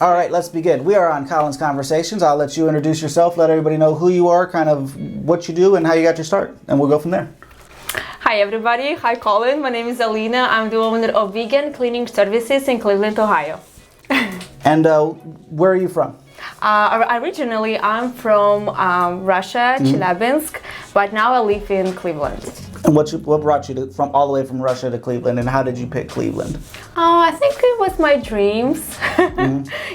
All right, let's begin. We are on Colin's Conversations. I'll let you introduce yourself, let everybody know who you are, kind of what you do, and how you got your start, and we'll go from there. Hi everybody, hi Colin, my name is Alina. I'm the owner of Vegan Cleaning Services in Cleveland, Ohio. And where are you from? Originally, I'm from Russia, Chelyabinsk, but now I live in Cleveland. And what brought you from all the way from Russia to Cleveland, and how did you pick Cleveland? I think it was my dreams.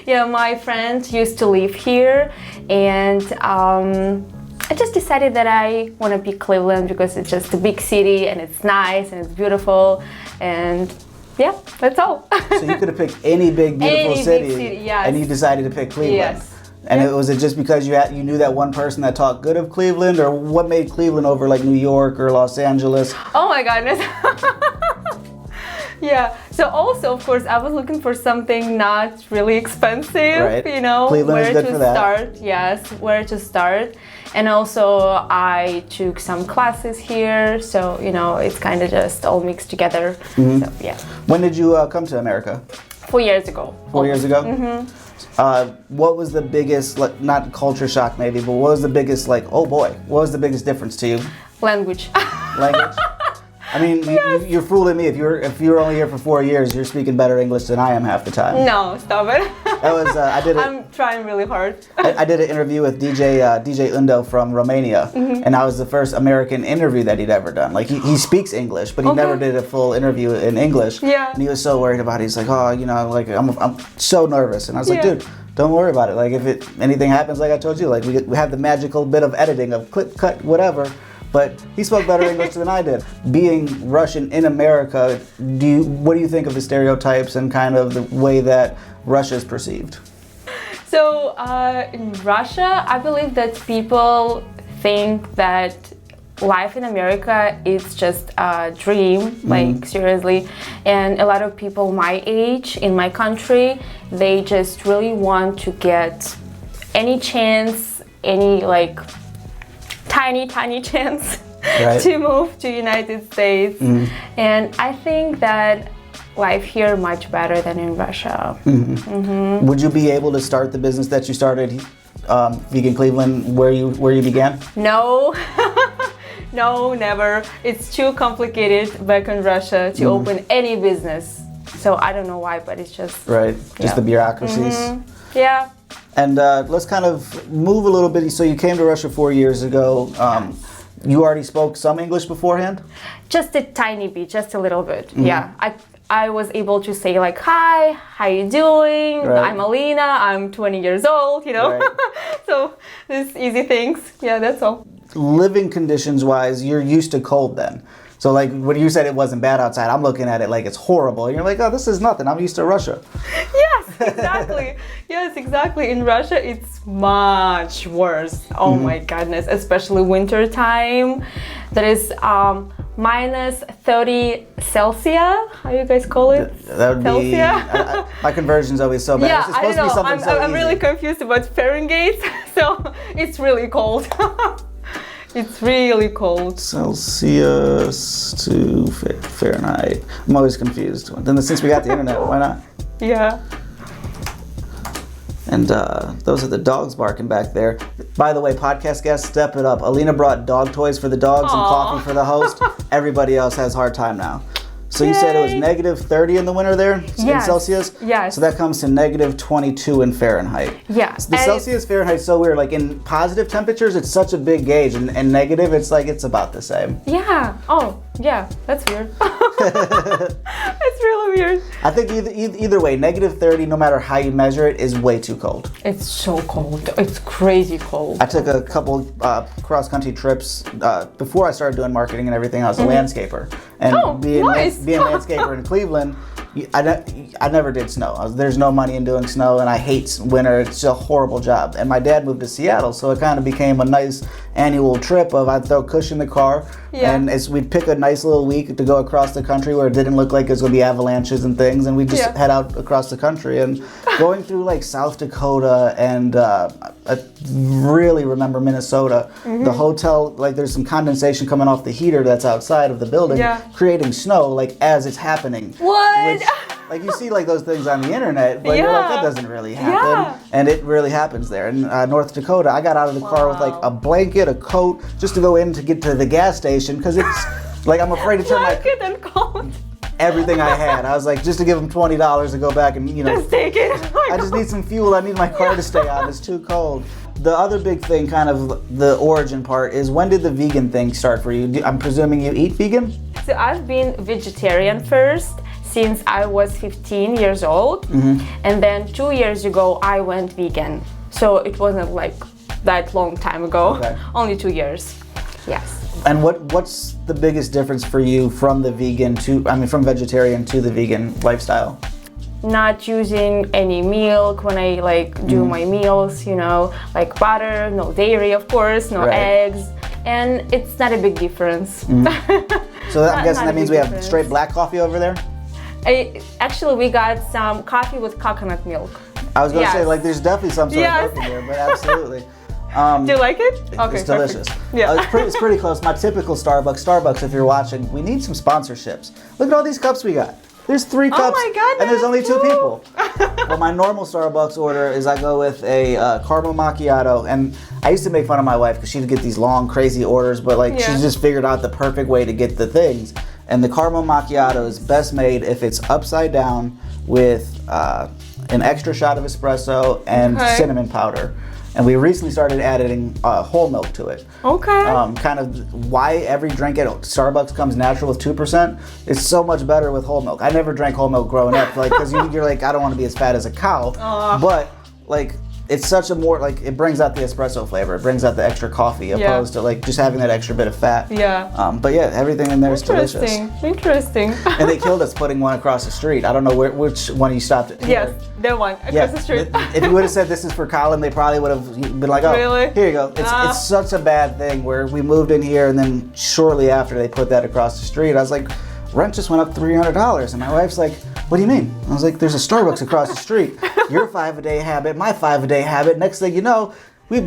Yeah, my friend used to live here, and I just decided that I want to pick Cleveland because it's just a big city and it's nice and it's beautiful, and yeah, that's all. So you could have picked any big, beautiful city, yes. And you decided to pick Cleveland. Yes. And was it just because you knew that one person that talked good of Cleveland, or what made Cleveland over like New York or Los Angeles? Oh my goodness. Yeah. So also, of course, I was looking for something not really expensive, right. You know, Cleveland where is good to for that. start. Yes, where to start. And also I took some classes here, so you know, it's kind of just all mixed together. So yeah. When did you come to America? 4 years ago. 4 years ago? What was the biggest, like, not culture shock maybe, but what was the biggest, like, oh boy, what was the biggest difference to you? Language. Language? I mean, Yes. you're fooling me. If you're only here for 4 years, you're speaking better English than I am half the time. No, stop it. That was I'm trying really hard. I did an interview with DJ Undo from Romania, and I was the first American interview that he'd ever done. Like he speaks English, but he never did a full interview in English. Yeah. And he was so worried about it. He's like, oh, you know, like I'm so nervous, and I was like, Yeah. dude, don't worry about it. Like if anything happens, like I told you, like we have the magical bit of editing of clip, cut, whatever. But he spoke better English than I did. Being Russian in America, what do you think of the stereotypes and kind of the way that Russia is perceived? So in Russia, I believe that people think that life in America is just a dream, like seriously. And a lot of people my age in my country, they just really want to get any chance, any like tiny chance to move to United States. And I think that life here much better than in Russia. Would you be able to start the business that you started, Vegan Cleveland, where you began? No. No, never. It's too complicated back in Russia to open any business. So I don't know why, but it's just... Right, just the bureaucracies. Yeah. And let's kind of move a little bit. So you came to Russia 4 years ago. You already spoke some English beforehand? Just a tiny bit, just a little bit. Yeah. I was able to say like, hi, how you doing? Right. I'm Alina, I'm 20 years old, you know? Right. So these easy things. Yeah, that's all. Living conditions wise, you're used to cold then. So like when you said it wasn't bad outside, I'm looking at it like it's horrible. And you're like, oh, this is nothing. I'm used to Russia. Yes, exactly. Yes, exactly. In Russia, it's much worse. Oh my goodness, especially winter time. There is minus 30 Celsius. How you guys call it? That would be. My conversion's always so bad. Yeah, it's I don't know. To be something so I'm easy. really confused about Fahrenheit. So it's really cold. It's really cold. Celsius to Fahrenheit. I'm always confused. Then since we got the internet, why not? Yeah. And those are the dogs barking back there. By the way, podcast guests, step it up. Alina brought dog toys for the dogs and coffee for the host. Everybody else has a hard time now. So you said it was negative 30 in the winter there in Celsius? Yes. So that comes to negative 22 in Fahrenheit. Yes. The Celsius Fahrenheit's so weird. Like in positive temperatures, it's such a big gauge, and negative, it's like it's about the same. Yeah. Oh, yeah. That's weird. It's really weird. I think either way, negative 30, no matter how you measure it, is way too cold. It's so cold. It's crazy cold. I took a couple cross-country trips before I started doing marketing and everything. I was a landscaper. And being a landscaper in Cleveland, I never did snow. There's no money in doing snow, and I hate winter. It's a horrible job. And my dad moved to Seattle, so it kind of became a nice annual trip of I'd throw Kush in the car, and we'd pick a nice little week to go across the country where it didn't look like it was going to be avalanches and things, and we'd just head out across the country. And going through like South Dakota and I really remember Minnesota, the hotel, like there's some condensation coming off the heater that's outside of the building, creating snow like as it's happening. What? Like you see like those things on the internet, but you're like, that doesn't really happen. And it really happens there. In North Dakota, I got out of the car with like a blanket, a coat, just to go in to get to the gas station because it's like I'm afraid to turn blanket and coat. Everything I had. I was like, just to give them $20 to go back and, just take it. I just need some fuel. I need my car to stay on. It's too cold. The other big thing, kind of the origin part, is when did the vegan thing start for you? I'm presuming you eat vegan? So I've been vegetarian first since I was 15 years old. And then 2 years ago, I went vegan. So it wasn't like that long time ago, only 2 years. Yes. And what's the biggest difference for you from the vegan from vegetarian to the vegan lifestyle? Not using any milk when I do my meals, like butter, no dairy, of course, no eggs, and it's not a big difference. So I'm guessing that means we have straight black coffee over there? Actually, we got some coffee with coconut milk. I was going to say, like, there's definitely some sort of milk in there, but absolutely. Do you like it? Okay, it's delicious. Yeah. It's pretty close. My typical Starbucks, if you're watching, we need some sponsorships. Look at all these cups we got. There's 3 cups, oh my God, and there's only 2 people. Well, my normal Starbucks order is I go with a caramel macchiato, and I used to make fun of my wife because she'd get these long, crazy orders, but she's just figured out the perfect way to get the things. And the caramel macchiato is best made if it's upside down with an extra shot of espresso and cinnamon powder. And we recently started adding whole milk to it. Okay. Kind of why every drink at Starbucks comes natural with 2%. It's so much better with whole milk. I never drank whole milk growing up, because you're like, I don't want to be as fat as a cow. But it's such a more it brings out the espresso flavor. It brings out the extra coffee opposed to just having that extra bit of fat. Yeah. But yeah, everything in there is delicious. Interesting. And they killed us putting one across the street. I don't know which one you stopped at. Yes, that one across the street. If you would have said this is for Colin, they probably would have been like, oh, really? Here you go. It's such a bad thing where we moved in here and then shortly after they put that across the street, I was like, rent just went up $300. And my wife's like, what do you mean? I was like, there's a Starbucks across the street. Your 5-a-day habit, my 5-a-day habit. Next thing you know, we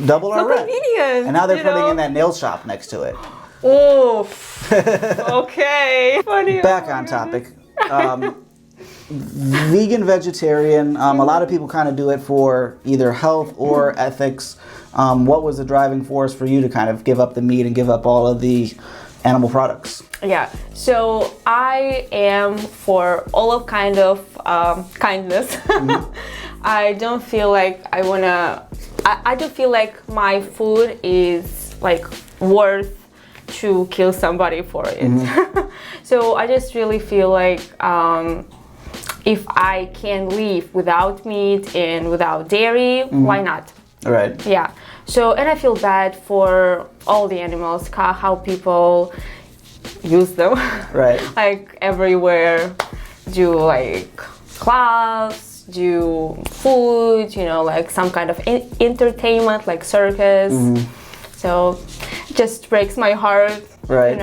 double our rent. Convenient. And now they're putting in that nail shop next to it. Oh, okay. Funny. Back on topic. Vegan, vegetarian, a lot of people kind of do it for either health or ethics. What was the driving force for you to kind of give up the meat and give up all of the animal products? Yeah, so I am for all of kind of kindness. I don't feel like I don't feel like my food is worth to kill somebody for it. So I just really feel like if I can live without meat and without dairy, why not? Right. Yeah. So, and I feel bad for all the animals, how people use them. Right. Everywhere, do clothes, do food, some kind of entertainment, like circus. So, it just breaks my heart. Right.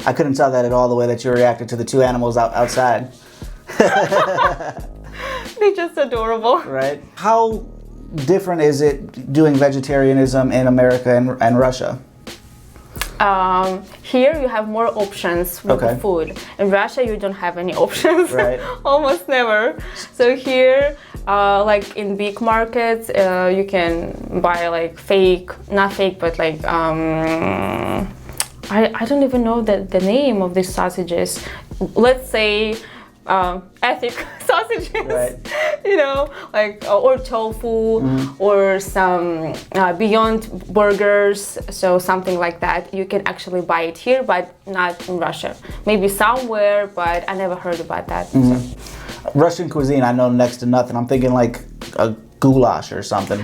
I couldn't tell that at all, the way that you reacted to the 2 animals outside. They're just adorable. Right. How different is it doing vegetarianism in America and Russia? Here you have more options with the food. In Russia you don't have any options. Right. Almost never. So here, in big markets, you can buy not fake, but I don't even know the name of these sausages. Let's say ethic sausages, or tofu, or some Beyond burgers, so something like that. You can actually buy it here, but not in Russia. Maybe somewhere, but I never heard about that. So. Russian cuisine, I know next to nothing. I'm thinking a goulash or something.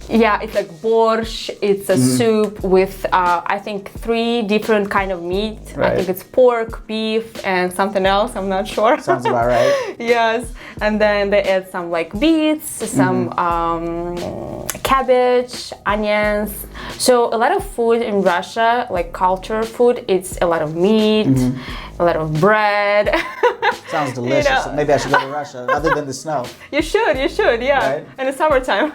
Yeah, it's like borscht. It's a soup with I think 3 different kind of meat. Right. I think it's pork, beef, and something else. I'm not sure. Sounds about right. Yes, and then they add some beets, some cabbage, onions. So a lot of food in Russia, culture food, it's a lot of meat, a lot of bread. Sounds delicious. Maybe I should go to Russia, other than the snow. You should, yeah. Right? In the summertime.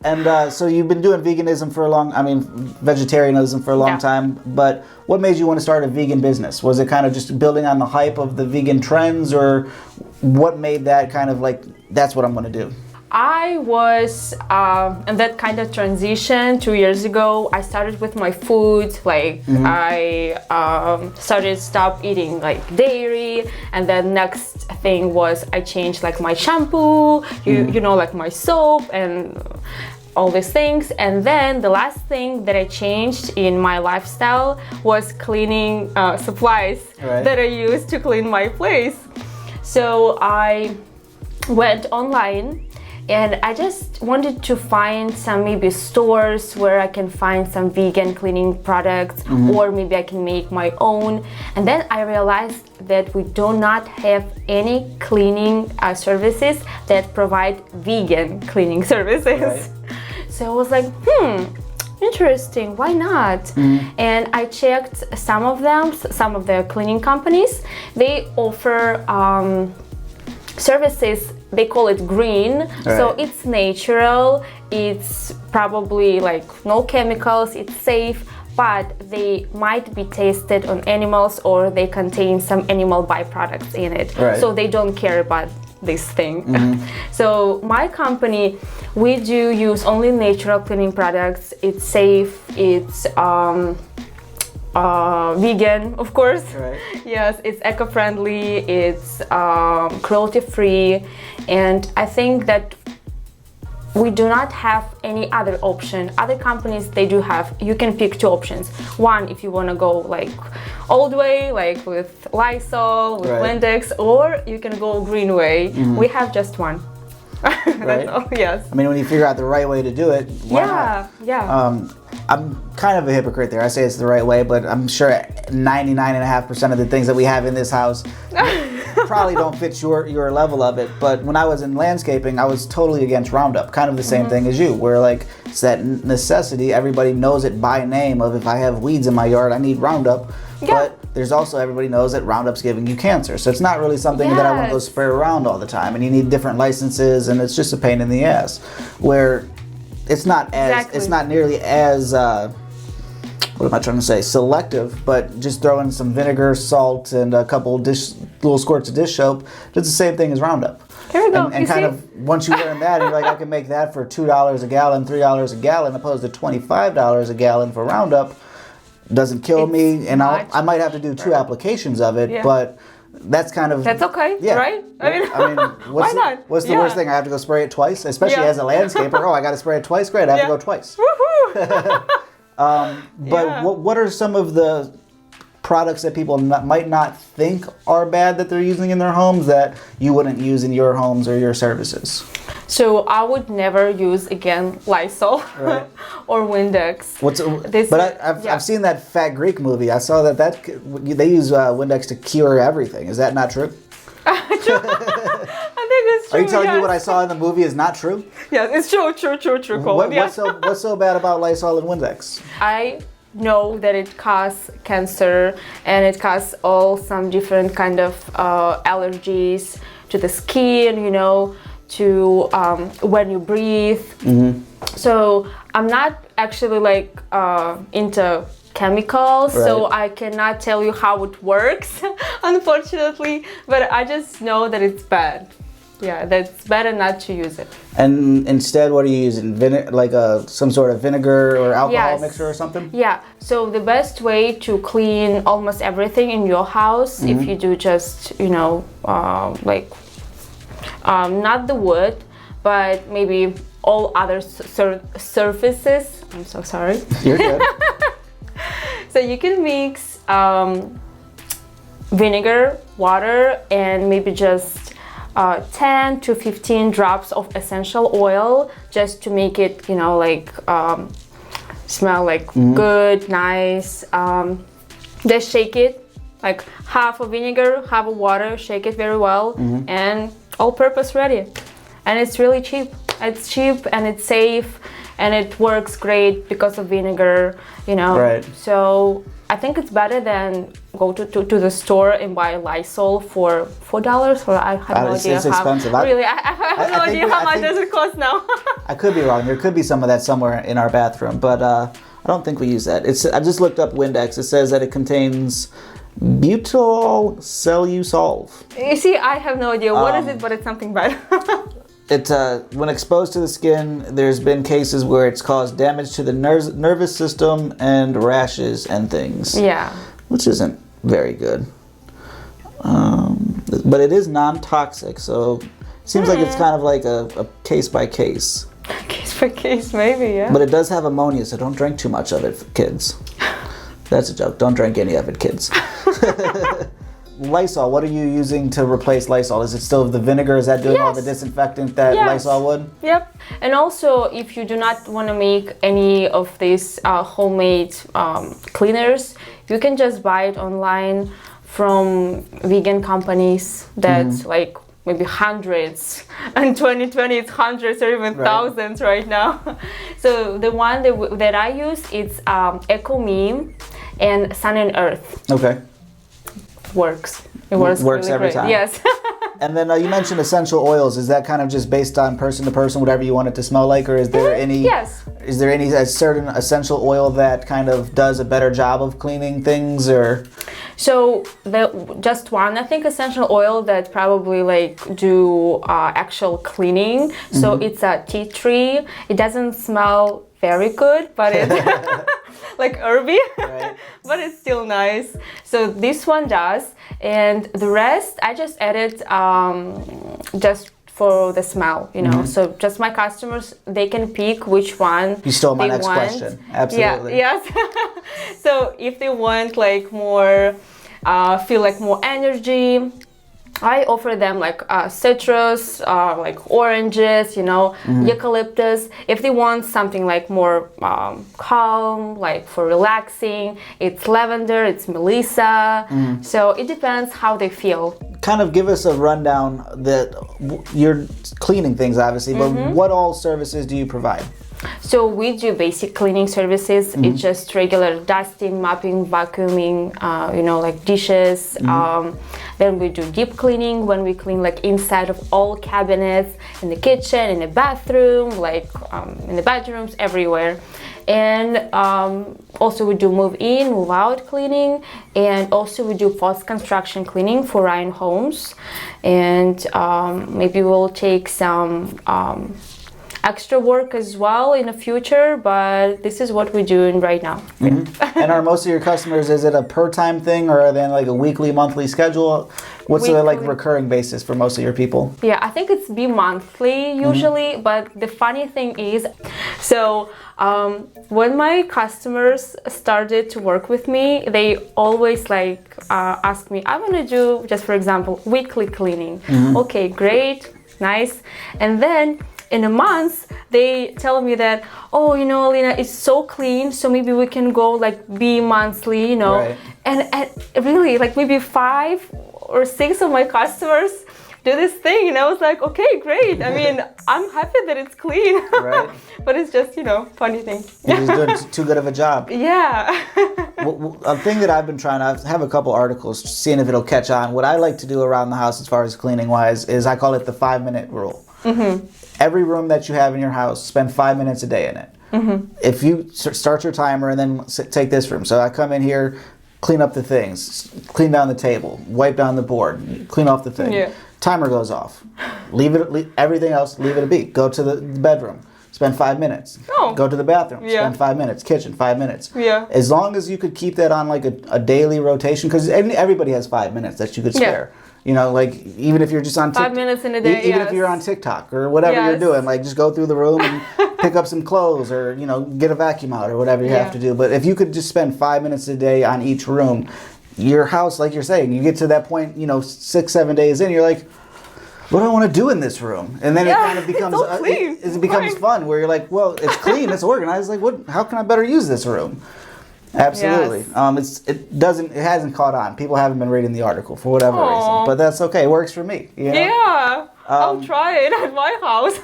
And so you've been doing veganism for a vegetarianism for a long time, but what made you want to start a vegan business? Was it kind of just building on the hype of the vegan trends, or what made that kind of like, that's what I'm going to do? I was in that kind of transition 2 years ago. I started with my food, like I started stop eating like dairy, and then next thing was I changed like my shampoo, you know, like my soap and all these things. And then the last thing that I changed in my lifestyle was cleaning supplies that I use to clean my place. So I went online. And I just wanted to find some maybe stores where I can find some vegan cleaning products, or maybe I can make my own. And then I realized that we do not have any cleaning services that provide vegan cleaning services. Right. So I was like, interesting, why not? And I checked some of them, some of the cleaning companies. They offer services. They call it green, so it's natural, it's probably like no chemicals, it's safe, but they might be tested on animals, or they contain some animal byproducts in it. So they don't care about this thing. So my company, we do use only natural cleaning products. It's safe, it's vegan, of course. Yes, it's eco-friendly, it's cruelty-free, and I think that we do not have any other option. Other companies, they do have, you can pick two options. One, if you want to go like old way, like with Lysol, with Windex, or you can go green way. We have just one. That's all, yes. I mean, when you figure out the right way to do it, why not? I'm kind of a hypocrite there. I say it's the right way, but I'm sure 99.5% of the things that we have in this house probably don't fit your level of it. But when I was in landscaping, I was totally against Roundup. Kind of the same thing as you, where like it's that necessity. Everybody knows it by name of, if I have weeds in my yard, I need Roundup. But there's also, everybody knows that Roundup's giving you cancer. So it's not really something that I want to go spray around all the time. And you need different licenses, and it's just a pain in the ass. Where it's not as, it's not nearly as, what am I trying to say, selective, but just throw in some vinegar, salt, and a couple little squirts of dish soap. It's the same thing as Roundup. There we go. And kind of, once you learn that, you're like, I can make that for $2 a gallon, $3 a gallon, opposed to $25 a gallon for Roundup. Doesn't kill me, and I might have to do 2 applications of it, but that's kind of... That's okay, right? I mean, what's why not? What's the worst thing? I have to go spray it twice? Especially as a landscaper. Oh, I got to spray it twice? Great, I have to go twice. Woohoo! But what are some of the products that people might not think are bad that they're using in their homes that you wouldn't use in your homes or your services? So I would never use again Lysol or Windex. I've seen that Fat Greek movie. I saw that they use Windex to cure everything. Is that not true? I think it's true. Are you telling me what I saw in the movie is not true? Yes, it's true, Colin. What's so bad about Lysol and Windex? I know that it causes cancer, and it causes some different kind of allergies to the skin, you know, to when you breathe. So I'm not actually like into chemicals, so I cannot tell you how it works, unfortunately, but I just know that it's bad. Yeah, that's better not to use it. And instead, what are you using? Like some sort of vinegar or alcohol mixture or something? Yeah, so the best way to clean almost everything in your house, if you do just, you know, not the wood, but maybe all other surfaces. I'm so sorry. You're good. So you can mix vinegar, water, and maybe just 10 to 15 drops of essential oil, just to make it, you know, like smell like good, nice. Just shake it, like half of vinegar, half of water, shake it very well, and all-purpose ready. And it's really cheap. It's cheap and it's safe, and it works great because of vinegar, you know. So I think it's better than go to the store and buy Lysol for $4, or I have no idea it's how. expensive. Really, I have no idea how much does it cost now. I could be wrong. There could be some of that somewhere in our bathroom, but I don't think we use that. I just looked up Windex. It says that it contains butyl cellulose. You see, I have no idea what is it, but it's something bad. When exposed to the skin, there's been cases where it's caused damage to the nervous system and rashes and things. Yeah. Which isn't very good. But it is non-toxic, so it seems like it's kind of like a case by case. Case by case, maybe, yeah. But it does have ammonia, so don't drink too much of it, kids. That's a joke. Don't drink any of it, kids. Lysol, what are you using to replace Lysol? Is it still the vinegar? Is that doing all the disinfectant that Lysol would? Yep. And also, if you do not want to make any of these homemade cleaners, you can just buy it online from vegan companies that like maybe hundreds. In 2020, it's hundreds or even thousands right now. So the one that I use, it's EcoMe and Sun and Earth. Okay. Works. It works really every great. time. Yes. And then you mentioned essential oils. Is that kind of just based on person to person, whatever you want it to smell like, or is there any? Yes. Is there any certain essential oil that kind of does a better job of cleaning things, or? So just one, I think, essential oil that probably like do actual cleaning. So it's a tea tree. It doesn't smell very good, but it's like herby, but it's still nice. So this one does, and the rest I just added just for the smell, you know. So just my customers, they can pick which one. You stole my next question. Absolutely. Yeah, yes. So if they want like more, feel like more energy, I offer them like citrus, like oranges, you know, eucalyptus. If they want something like more calm, like for relaxing, it's lavender, it's melissa. So it depends how they feel. Kind of give us a rundown that you're cleaning things, obviously, but what all services do you provide? So we do basic cleaning services. It's just regular dusting, mopping, vacuuming, you know, like dishes. Then we do deep cleaning when we clean like inside of all cabinets, in the kitchen, in the bathroom, like in the bedrooms, everywhere. And also we do move in, move out cleaning, and also we do post-construction cleaning for Ryan homes. And maybe we'll take some extra work as well in the future, but this is what we're doing right now. And are most of your customers, is it a per time thing, or are they like a weekly, monthly schedule? What's the like recurring basis for most of your people? Yeah, I think it's monthly usually, but the funny thing is, so when my customers started to work with me, they always like ask me, I want to do, just for example, weekly cleaning. Okay, great, nice. And then in a month, they tell me that, oh, you know, Alina, it's so clean, so maybe we can go like bi-monthly, you know. And really, like maybe 5 or 6 of my customers do this thing, and I was like, okay, great. I mean, I'm happy that it's clean, but it's just, you know, funny thing. You're just doing too good of a job. Yeah. A thing that I've been trying to have a couple articles, seeing if it'll catch on. What I like to do around the house as far as cleaning wise is I call it the 5-minute rule. Every room that you have in your house, spend 5 minutes a day in it. If you start your timer and then take this room. So I come in here, clean up the things, clean down the table, wipe down the board, clean off the thing. Timer goes off. Everything else, leave it be. Go to the bedroom. Spend 5 minutes. Go to the bathroom. Spend 5 minutes. Kitchen, 5 minutes. As long as you could keep that on like a daily rotation, because everybody has 5 minutes that you could spare. You know, like even if you're just on 5 minutes in a day, even if you're on TikTok or whatever you're doing, like just go through the room and pick up some clothes, or you know, get a vacuum out or whatever you have to do. But if you could just spend 5 minutes a day on each room, your house, like you're saying, you get to that point, you know, 6-7 days in, you're like, what do I want to do in this room? And then it kind of becomes it becomes fun, where you're like, well, it's clean, it's organized. Like, what? How can I better use this room? Absolutely. It hasn't caught on. People haven't been reading the article for whatever reason, but that's okay. It works for me. You know? Yeah. I'll try it at my house.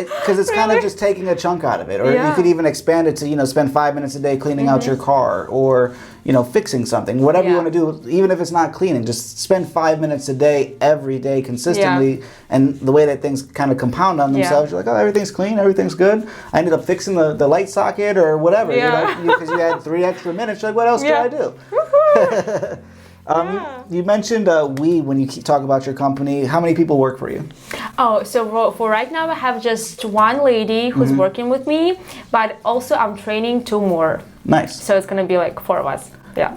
Because it's kind of just taking a chunk out of it. Or you could even expand it to, spend 5 minutes a day cleaning out your car or, fixing something. Whatever you want to do, even if it's not cleaning, just spend 5 minutes a day, every day, consistently. And the way that things kind of compound on themselves, you're like, oh, everything's clean, everything's good. I ended up fixing the light socket or whatever. Because you had 3 extra minutes. You're like, what else can I do? You mentioned when you talk about your company. How many people work for you? Oh, so for right now I have just one lady who's working with me, but also I'm training 2 more. Nice. So it's gonna be like 4 of us. Yeah.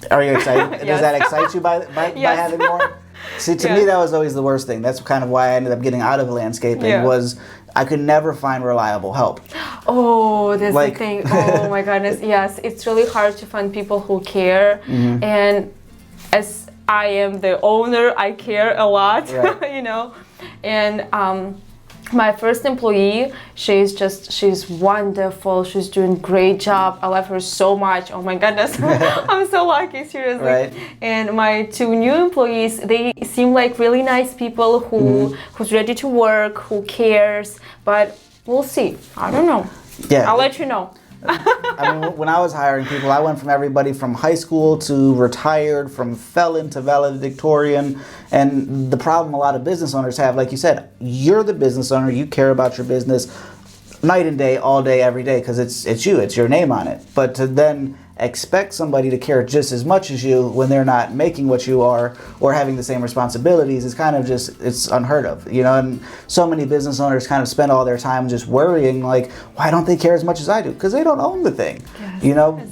Are you excited? Does that excite you by having more? See, to me that was always the worst thing. That's kind of why I ended up getting out of landscaping was I could never find reliable help. Oh, that's the thing. Oh my goodness. Yes, it's really hard to find people who care. And as I am the owner, I care a lot, And my first employee, she's wonderful. She's doing a great job. I love her so much. Oh my goodness. I'm so lucky, seriously. Right. And my 2 new employees, they seem like really nice people who's ready to work, who cares. But we'll see. I don't know. Yeah. I'll let you know. I mean, when I was hiring people, I went from everybody from high school to retired, from felon to valedictorian. And the problem a lot of business owners have, like you said, you're the business owner, you care about your business night and day, all day, every day, because it's you, it's your name on it. But to then expect somebody to care just as much as you when they're not making what you are or having the same responsibilities is kind of just, it's unheard of, and so many business owners kind of spend all their time just worrying like, why don't they care as much as I do? Because they don't own the thing,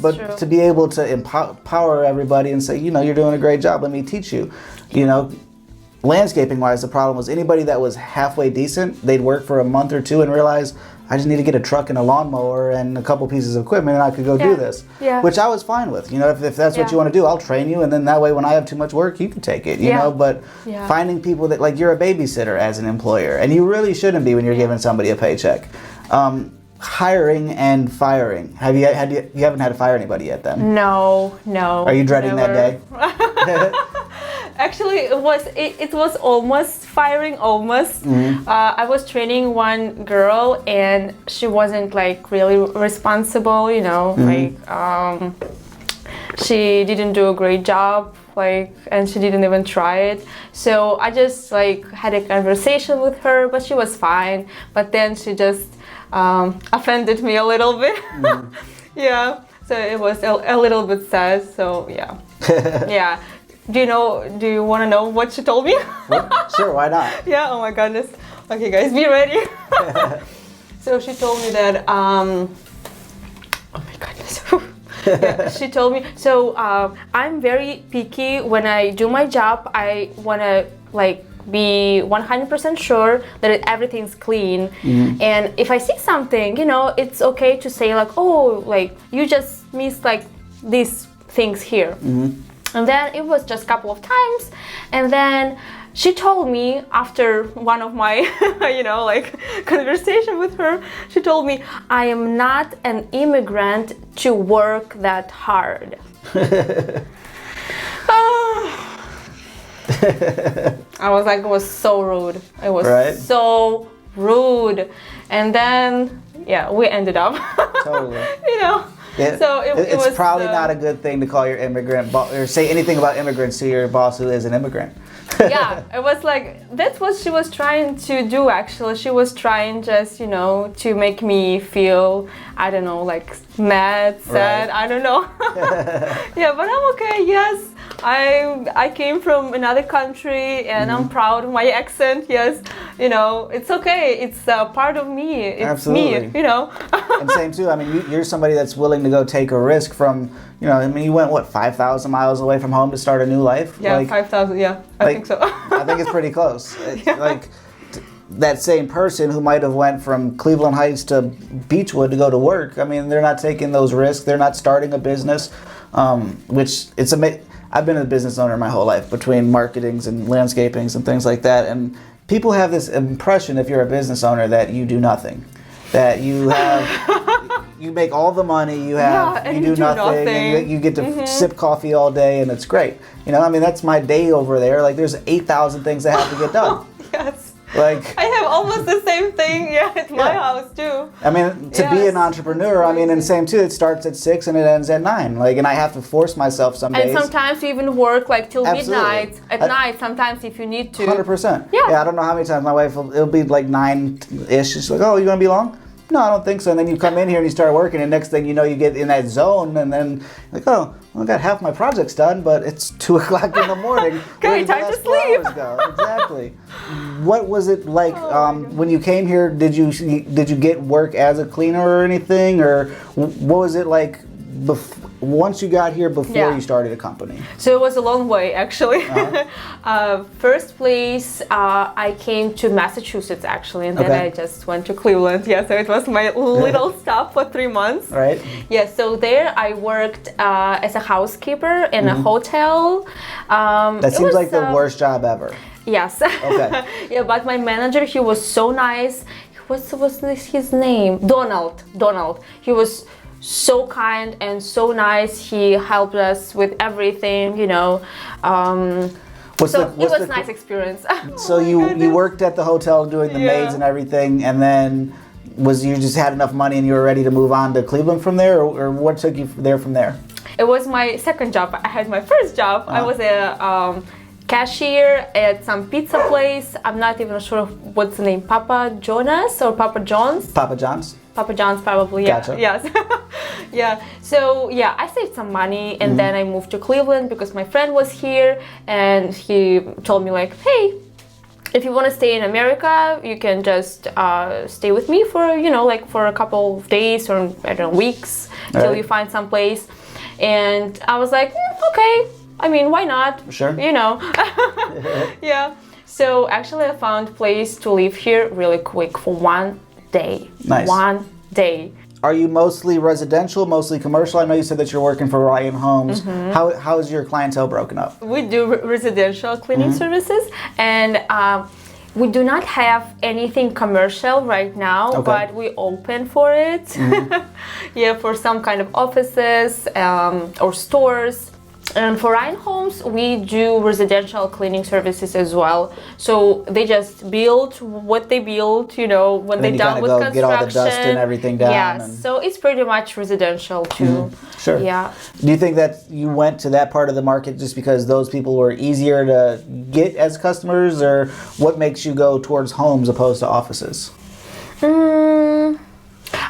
but true. To be able to empower everybody and say, you're doing a great job, let me teach you, landscaping wise, the problem was anybody that was halfway decent, they'd work for a month or 2 and realize, I just need to get a truck and a lawnmower and a couple pieces of equipment and I could go do this. Yeah. Which I was fine with. If that's what you want to do, I'll train you, and then that way when I have too much work, you can take it, but finding people that, like, you're a babysitter as an employer, and you really shouldn't be when you're giving somebody a paycheck. Hiring and firing. You haven't had to fire anybody yet then? No. Are you dreading that day? Actually, it was almost firing, almost. I was training one girl and she wasn't like really responsible, she didn't do a great job, and she didn't even try it. So I just had a conversation with her, but she was fine. But then she just offended me a little bit. So it was a little bit sad. So yeah. Do you want to know what she told me? Sure, why not? Yeah, oh my goodness. Okay guys, be ready. So she told me that, oh my goodness. She told me, so I'm very picky when I do my job. I want to be 100% sure that everything's clean. And if I see something, it's okay to say you just missed these things here. And then it was just a couple of times, and then she told me after one of my, conversation with her, she told me, I am not an immigrant to work that hard. I was like, it was so rude. It was so rude. And then, we ended up, totally. So it was probably not a good thing to call your immigrant boss or say anything about immigrants to your boss who is an immigrant. It was that's what she was trying to do actually. She was trying just, to make me feel, I don't know, mad, sad, I don't know. But I'm okay, yes. I came from another country and I'm proud of my accent, yes. It's okay. It's a part of me. It's Absolutely. me, And same too, I mean, you're somebody that's willing to go take a risk from, you went, 5,000 miles away from home to start a new life? Yeah, 5,000, I think so. I think it's pretty close. That same person who might have went from Cleveland Heights to Beechwood to go to work, I mean, they're not taking those risks. They're not starting a business, which it's amazing. I've been a business owner my whole life between marketings and landscapings and things like that. And people have this impression if you're a business owner that you do nothing, that you have, you make all the money, you do nothing. And you get to sip coffee all day and it's great. I mean, that's my day over there. There's 8,000 things that have to get done. Yes. Like, I have almost the same thing at my house too. I mean, to be an entrepreneur, I mean, and same too, it starts at 6 and it ends at 9. Like, and I have to force myself some days. And sometimes you even work like till Absolutely. midnight at night, sometimes if you need to. 100%. Yeah. I don't know how many times my wife it'll be like 9-ish. She's like, oh, you gonna be long? No, I don't think so. And then you come in here and you start working, and next thing you know, you get in that zone, and then like, oh, well, I got half my projects done, but it's 2 o'clock in the morning. Okay, time to sleep. Exactly. What was it like when you came here? Did you get work as a cleaner or anything, or what was it like once you got here before you started a company? So it was a long way, actually. First place, I came to Massachusetts, actually, and then I just went to Cleveland. Yeah, so it was my little stop for 3 months. Right. Yeah, so there I worked as a housekeeper in a hotel. That seems like the worst job ever. Yes. Okay. Yeah, but my manager, he was so nice. What was his name? Donald. He was so kind and so nice. He helped us with everything, you know. It was a nice experience. So you worked at the hotel doing the maids and everything, and then you just had enough money and you were ready to move on to Cleveland from there, or what took you there from there? It was my second job. I had my first job. I was a cashier at some pizza place. I'm not even sure what's the name. Papa Jonas or Papa John's? Papa John's? Papa John's, probably, yeah. Gotcha. Yes. Yeah. So, yeah, I saved some money, and then I moved to Cleveland because my friend was here, and he told me, like, hey, if you want to stay in America, you can just stay with me for, you know, like for a couple of days or, I don't know, weeks till you find some place. And I was like, okay, I mean, why not? Sure. You know. Yeah. So actually I found a place to live here really quick for 1 day. Nice. 1 day. Are you mostly residential, mostly commercial? I know you said that you're working for Ryan Homes. How is your clientele broken up? We do residential cleaning services, and we do not have anything commercial right now, but we open for it. Yeah, for some kind of offices or stores. And for Ryan Homes, we do residential cleaning services as well. So they just build what they build, you know, when they're done with construction. Get all the dust and everything down. Yes, so it's pretty much residential too. Sure. Yeah. Do you think that you went to that part of the market just because those people were easier to get as customers, or what makes you go towards homes opposed to offices?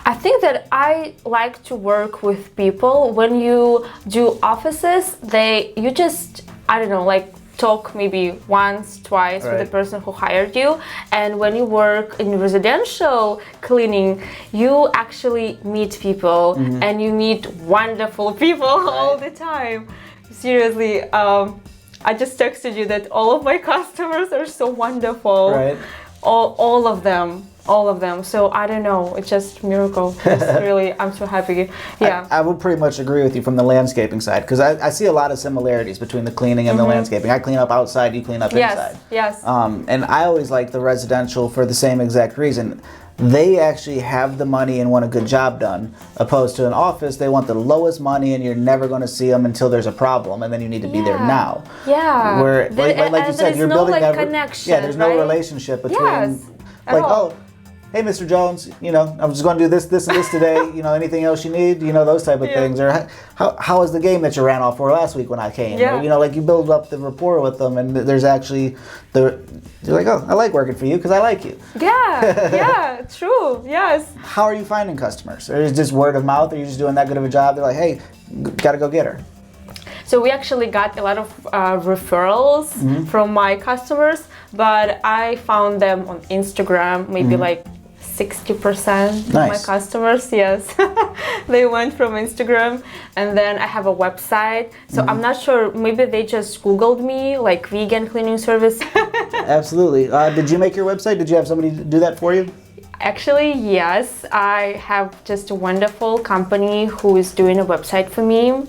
I think that I like to work with people. When you do offices, you just, I don't know, like talk maybe once, twice with the person who hired you. And when you work in residential cleaning, you actually meet people and you meet wonderful people all the time. Seriously, I just texted you that all of my customers are so wonderful. Right. All of them. All of them. So I don't know. It's just a miracle. It's really, I'm so happy. Yeah. I would pretty much agree with you from the landscaping side, because I see a lot of similarities between the cleaning and the landscaping. I clean up outside, you clean up inside. Yes. And I always like the residential for the same exact reason. They actually have the money and want a good job done, opposed to an office. They want the lowest money and you're never going to see them until there's a problem, and then you need to be there now. Yeah. Where, like you said, you're building that connection. Yeah, there's no relationship between hey, Mr. Jones, you know, I'm just going to do this, this, and this today. You know, anything else you need? You know, those type of things. Or how was the game that you ran off for last week when I came? Yeah. Or, you know, like you build up the rapport with them, and there's actually you're like, oh, I like working for you because I like you. Yeah, yeah, true. Yes. How are you finding customers? Or is it just word of mouth? Or are you just doing that good of a job? They're like, hey, gotta go get her. So we actually got a lot of referrals from my customers, but I found them on Instagram, maybe like 60% of my customers, yes. They went from Instagram, and then I have a website. So I'm not sure, maybe they just Googled me, like vegan cleaning service. Absolutely. Did you make your website? Did you have somebody do that for you? Actually, yes. I have just a wonderful company who is doing a website for me.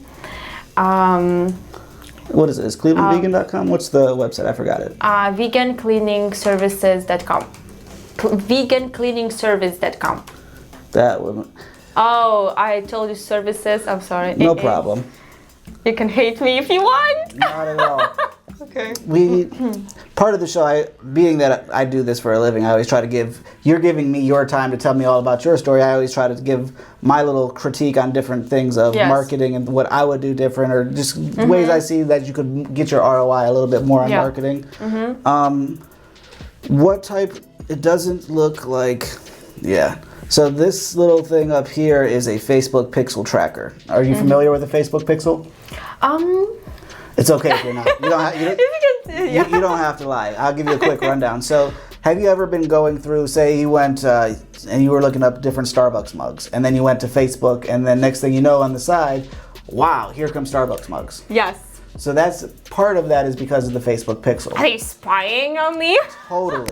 What is it? Is clevelandvegan.com? What's the website? I forgot it. Vegancleaningservices.com. Vegancleaningservice.com. That one. Oh, I told you services. I'm sorry. No problem. You can hate me if you want. Not at all. Okay. Part of the show, being that I do this for a living, I always try to you're giving me your time to tell me all about your story. I always try to give my little critique on different things of marketing and what I would do different, or just ways I see that you could get your ROI a little bit more on marketing. What type, it doesn't look like, so this little thing up here is a Facebook pixel tracker. Are you familiar with a Facebook pixel? It's okay if you're not. You don't have, you don't have to lie. I'll give you a quick rundown. So, have you ever been going through, say you went and you were looking up different Starbucks mugs, and then you went to Facebook, and then next thing you know on the side, wow, here come Starbucks mugs. Yes. So that's part of that is because of the Facebook pixel. Are they spying on me? Totally.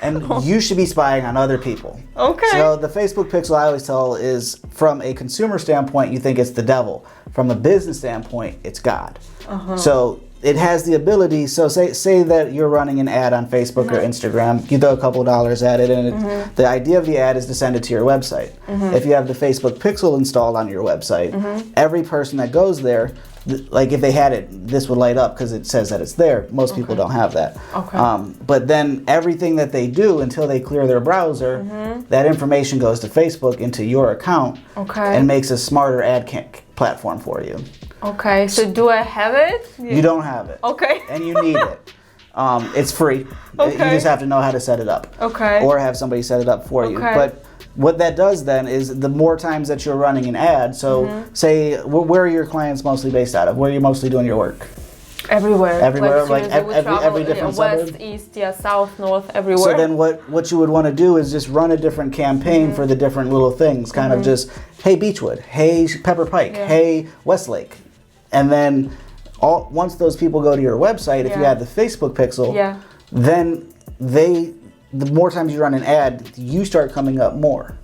And you should be spying on other people. Okay. So the Facebook pixel, I always tell, is from a consumer standpoint, you think it's the devil. From a business standpoint, it's God. So it has the ability, so say that you're running an ad on Facebook or Instagram, you throw a couple dollars at it, and the idea of the ad is to send it to your website. If you have the Facebook pixel installed on your website, every person that goes there, like if they had it, this would light up because it says that it's there. Most people don't have that. But then everything that they do until they clear their browser, that information goes to Facebook into your account and makes a smarter ad platform for you. Okay, so do I have it? You don't have it. Okay. And you need it. It's free. You just have to know how to set it up. Or have somebody set it up for you. But what that does then is the more times that you're running an ad, so say, where are your clients mostly based out of? Where are you mostly doing your work? Everywhere. Everywhere, like every different west, suburb? east, south, north, everywhere. So then what you would want to do is just run a different campaign for the different little things, kind of just, hey Beechwood, hey Pepper Pike, hey Westlake. And then once those people go to your website, if you have the Facebook pixel, then the more times you run an ad, you start coming up more.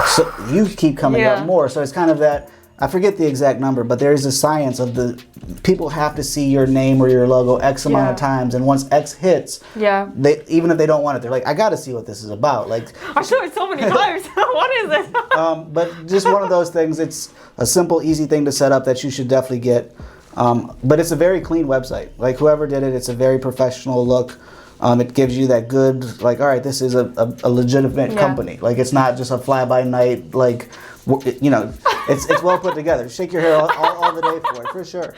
So you keep coming up more. So it's kind of that, I forget the exact number, but there is a science of the people have to see your name or your logo X amount of times, and once X hits, they, even if they don't want it, they're like, I got to see what this is about. Like, I saw it so many times. What is it? But just one of those things. It's a simple, easy thing to set up that you should definitely get. But it's a very clean website. Like whoever did it, it's a very professional look. It gives you that good, like, all right, this is a legitimate company. Like it's not just a fly-by-night, like, you know, it's well put together. Shake your hair all the day for it, for sure.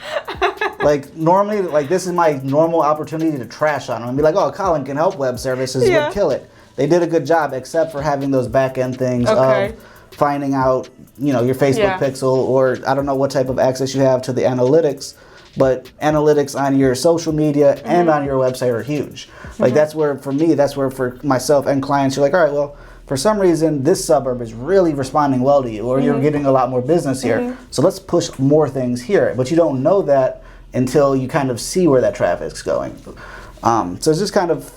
Like normally, like this is my normal opportunity to trash on them and be like, oh, Colin can help web services, would kill it. They did a good job, except for having those back-end things of finding out, you know, your Facebook pixel, or I don't know what type of access you have to the analytics, but analytics on your social media and on your website are huge. Like that's where, for me, that's where for myself and clients, you're like, all right, well, for some reason, this suburb is really responding well to you, or you're getting a lot more business here. So let's push more things here. But you don't know that until you kind of see where that traffic's going. So it's just kind of,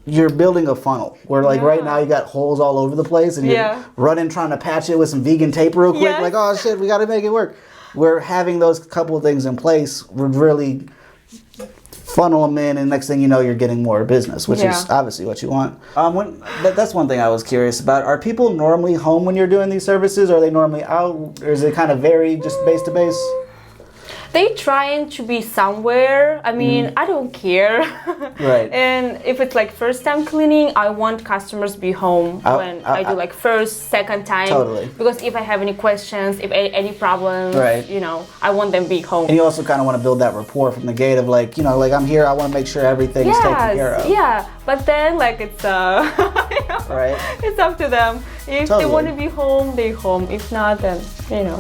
you're building a funnel where like right now you got holes all over the place, and you're running trying to patch it with some vegan tape real quick. Like, oh shit, we got to make it work. We're having those couple of things in place would really funnel them in, and next thing you know, you're getting more business, which is obviously what you want. That's one thing I was curious about. Are people normally home when you're doing these services? Are they normally out, or is it kind of vary just base to base? They trying to be somewhere. I mean, I don't care. Right. And if it's like first time cleaning, I want customers be home when I do like first, second time. Totally. Because if I have any questions, if any problems, you know, I want them be home. And you also kind of want to build that rapport from the gate of like, you know, like I'm here, I want to make sure everything's taken care of. Yeah, but then like it's right. It's up to them. If they want to be home, they home. If not, then you know.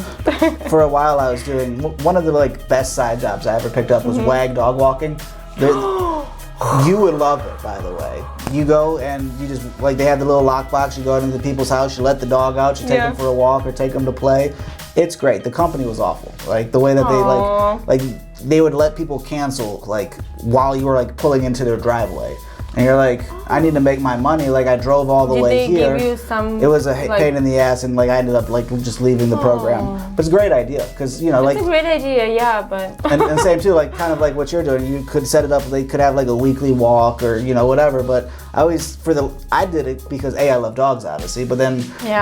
For a while, I was doing one of the like best side jobs I ever picked up was wag dog walking. You would love it, by the way. You go and you just like they have the little lockbox. You go into people's house, you let the dog out, you take them for a walk or take them to play. It's great. The company was awful. Like the way that they like they would let people cancel like while you were like pulling into their driveway. And you're like, I need to make my money. Like, I drove all the way here. Did they give you some? It was a pain in the ass, and like I ended up like just leaving the program. But it's a great idea because it's a great idea, yeah. But and same too, like kind of like what you're doing. You could set it up. They could have like a weekly walk or whatever. But I did it because I love dogs, obviously. But then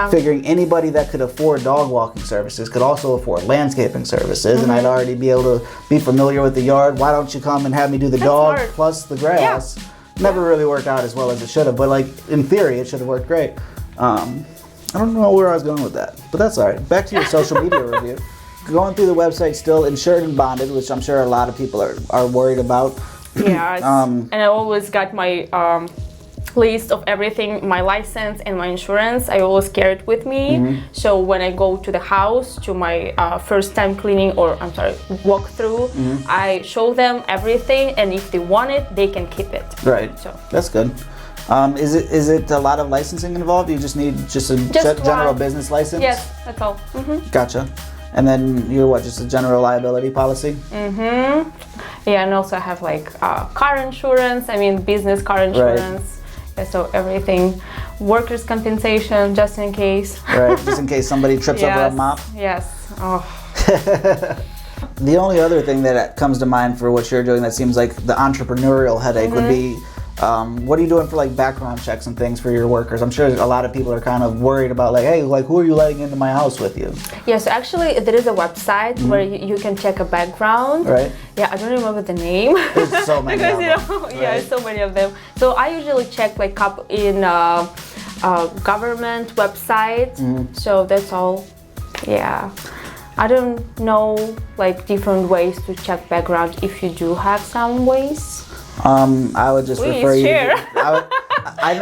figuring anybody that could afford dog walking services could also afford landscaping services, and I'd already be able to be familiar with the yard. Why don't you come and have me do the dog plus the grass? Yeah. Never really worked out as well as it should have, but like in theory, it should have worked great. I don't know where I was going with that, but that's all right. Back to your social media review. Going through the website, still insured and bonded, which I'm sure a lot of people are worried about. Yeah, and I always got my list of everything, my license and my insurance. I always carry it with me. So when I go to the house to my first time cleaning walkthrough, I show them everything, and if they want it, they can keep it. Right. So that's good. Is it a lot of licensing involved? You just need a general business license? Yes, that's all. Gotcha. And then you're just a general liability policy? Yeah, and also I have like car insurance. I mean, business car insurance. Right. So everything, workers' compensation, just in case. Right, just in case somebody trips over a mop. Yes. Oh. The only other thing that comes to mind for what you're doing that seems like the entrepreneurial headache would be, what are you doing for like background checks and things for your workers? I'm sure a lot of people are kind of worried about like, hey, like who are you letting into my house with you? Yes, actually there is a website where you can check a background. Right. Yeah, I don't remember the name. There's so many of them. Right? Yeah, so many of them. So I usually check like up in government website. So that's all. Yeah. I don't know like different ways to check background if you do have some ways. I would just refer you. I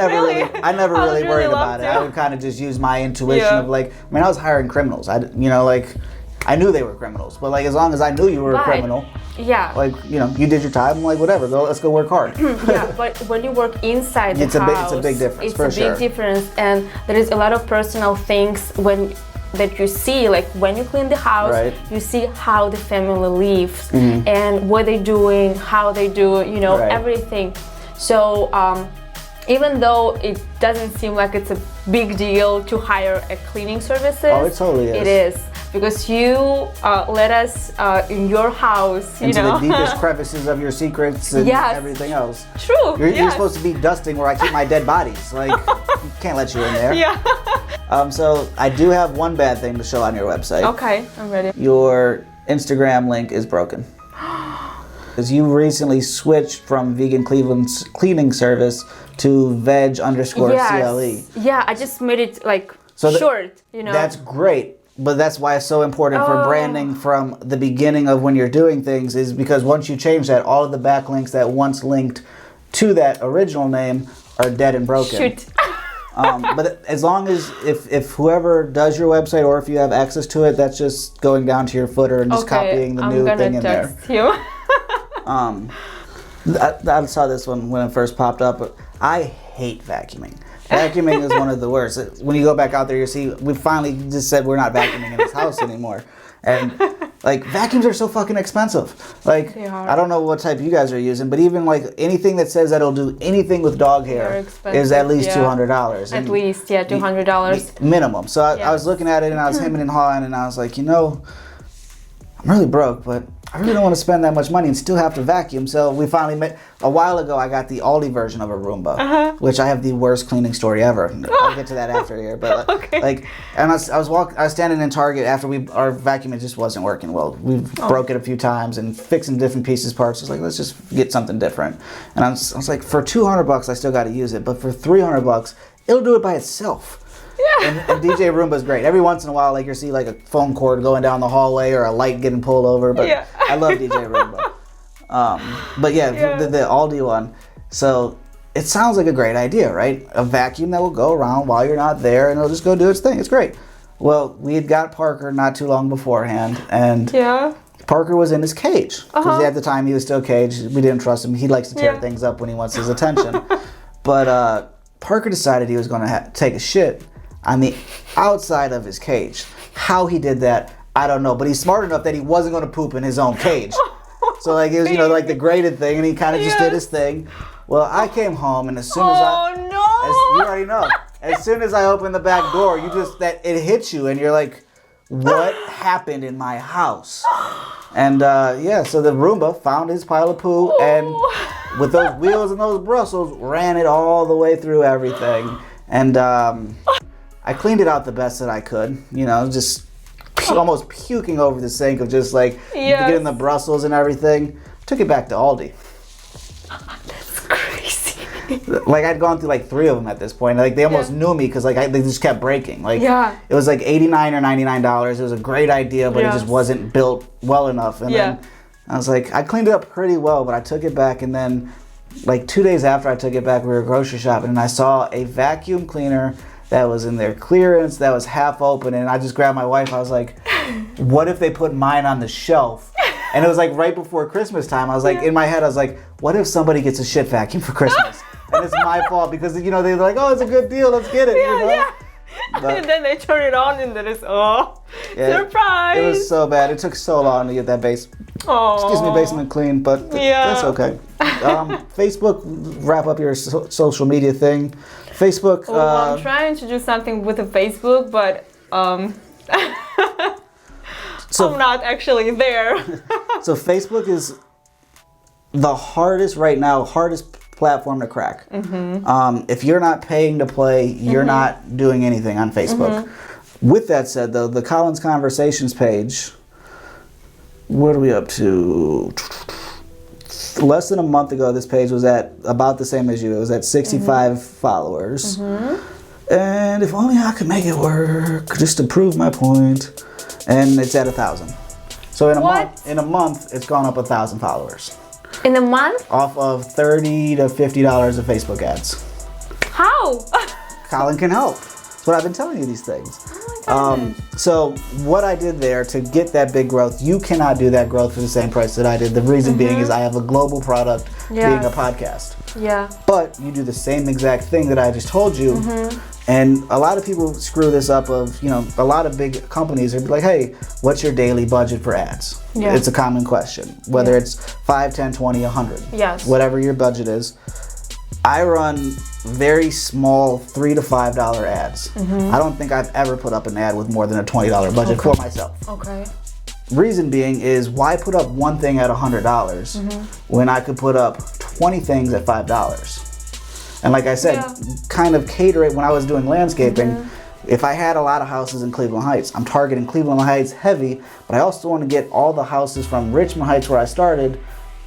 never really worried about it. I would kind of just use my intuition of like, I mean, I was hiring criminals. I knew they were criminals, but like as long as I knew you were a criminal, like you did your time. I'm like, whatever, let's go work hard. Yeah, but when you work inside the house, it's a big difference. It's a big difference, and there is a lot of personal things that you see, like when you clean the house, you see how the family lives and what they're doing, how they do, everything. So even though it doesn't seem like it's a big deal to hire a cleaning services, it totally is. It is, because you let us in your house, into the deepest crevices of your secrets and everything else. True. You're supposed to be dusting where I keep my dead bodies. Like, can't let you in there. Yeah. So I do have one bad thing to show on your website. Okay, I'm ready. Your Instagram link is broken. Because you recently switched from Vegan Cleveland's cleaning service to veg_CLE. Yeah, I just made it like short, That's great. But that's why it's so important for branding from the beginning of when you're doing things, is because once you change that, all of the backlinks that once linked to that original name are dead and broken. Shoot. But as long as if whoever does your website, or if you have access to it, that's just going down to your footer and just copying the new thing in there. You. I saw this one when it first popped up. But I hate vacuuming. Vacuuming is one of the worst. When you go back out there, you see we finally just said we're not vacuuming in this house anymore. And like vacuums are so fucking expensive. Like I don't know what type you guys are using, but even like anything that says that it'll do anything with dog hair is at least $200. At least, $200 minimum. So I was looking at it and I was hemming and hawing, and I was like, I'm really broke, but I really don't want to spend that much money and still have to vacuum. So we finally met. A while ago, I got the Aldi version of a Roomba, which I have the worst cleaning story ever. I'll get to that after here. But and I was standing in Target after our vacuum, it just wasn't working well. We broke it a few times and fixing different pieces, parts. I was like, let's just get something different. And I was like, for $200, I still got to use it, but for $300, it'll do it by itself. Yeah. And DJ Roomba's great. Every once in a while, like you see like a phone cord going down the hallway or a light getting pulled over. But I love DJ Roomba. But the Aldi one. So it sounds like a great idea, right? A vacuum that will go around while you're not there, and it'll just go do its thing. It's great. Well, we had got Parker not too long beforehand, and Parker was in his cage. Because at the time he was still caged. We didn't trust him. He likes to tear things up when he wants his attention. But Parker decided he was going to take a shit on the outside of his cage. How he did that, I don't know. But he's smart enough that he wasn't going to poop in his own cage. So like it was, like the graded thing, and he kind of just did his thing. Well, I came home, and as soon as you already know, as soon as I opened the back door, it hits you, and you're like, what happened in my house? And so the Roomba found his pile of poo, and with those wheels and those bristles, ran it all the way through everything. And I cleaned it out the best that I could, just almost puking over the sink of just like getting the Brussels and everything. Took it back to Aldi. That's crazy. Like I'd gone through like 3 of them at this point. Like they almost knew me because they just kept breaking. Like it was like $89 or $99. It was a great idea, but it just wasn't built well enough. And then I was like, I cleaned it up pretty well, but I took it back, and then like 2 days after I took it back, we were grocery shopping, and I saw a vacuum cleaner that was in their clearance, that was half open, and I just grabbed my wife. I was like, what if they put mine on the shelf? And it was like right before Christmas time. I was like, in my head, I was like, what if somebody gets a shit vacuum for Christmas? And it's my fault because, they're like, oh, it's a good deal, let's get it, But, and then they turn it on and then it's, surprise! It was so bad. It took so long to get that basement clean, but that's okay. Facebook, wrap up your social media thing. Facebook. I'm trying to do something with the Facebook, but I'm not actually there. So Facebook is the hardest platform to crack. If you're not paying to play, you're not doing anything on Facebook. With that said, though, the Colin's Conversations page, what are we up to? Less than a month ago, this page was at about the same as you. It was at 65 followers. And if only I could make it work, just to prove my point. And it's at 1,000. So in a month, it's gone up 1,000 followers. In a month? Off of $30 to $50 of Facebook ads. How? Colin can help. That's what I've been telling you, these things. Oh my goodness. So what I did there to get that big growth, you cannot do that growth for the same price that I did. The reason being is I have a global product being a podcast. Yeah. But you do the same exact thing that I just told you. And a lot of people screw this up of, a lot of big companies are like, hey, what's your daily budget for ads? Yeah. It's a common question. Whether it's 5, 10, 20, 100. Yes. Whatever your budget is. I run very small $3 to $5 ads. I don't think I've ever put up an ad with more than a $20 budget for myself. Okay. Reason being is why put up one thing at $100 when I could put up 20 things at $5? And like I said, kind of cater it when I was doing landscaping. If I had a lot of houses in Cleveland Heights, I'm targeting Cleveland Heights heavy, but I also want to get all the houses from Richmond Heights where I started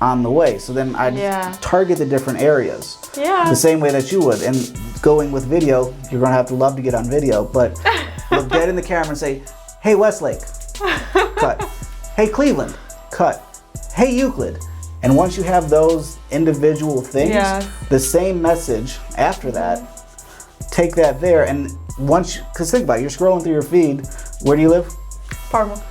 on the way. So then I target the different areas. The same way that you would. And going with video, you're going to have to love to get on video, but look dead in the camera and say, hey Westlake, cut. Hey Cleveland, cut. Hey Euclid. And once you have those individual things, the same message after that, take that there. And because think about it, you're scrolling through your feed. Where do you live? Parma.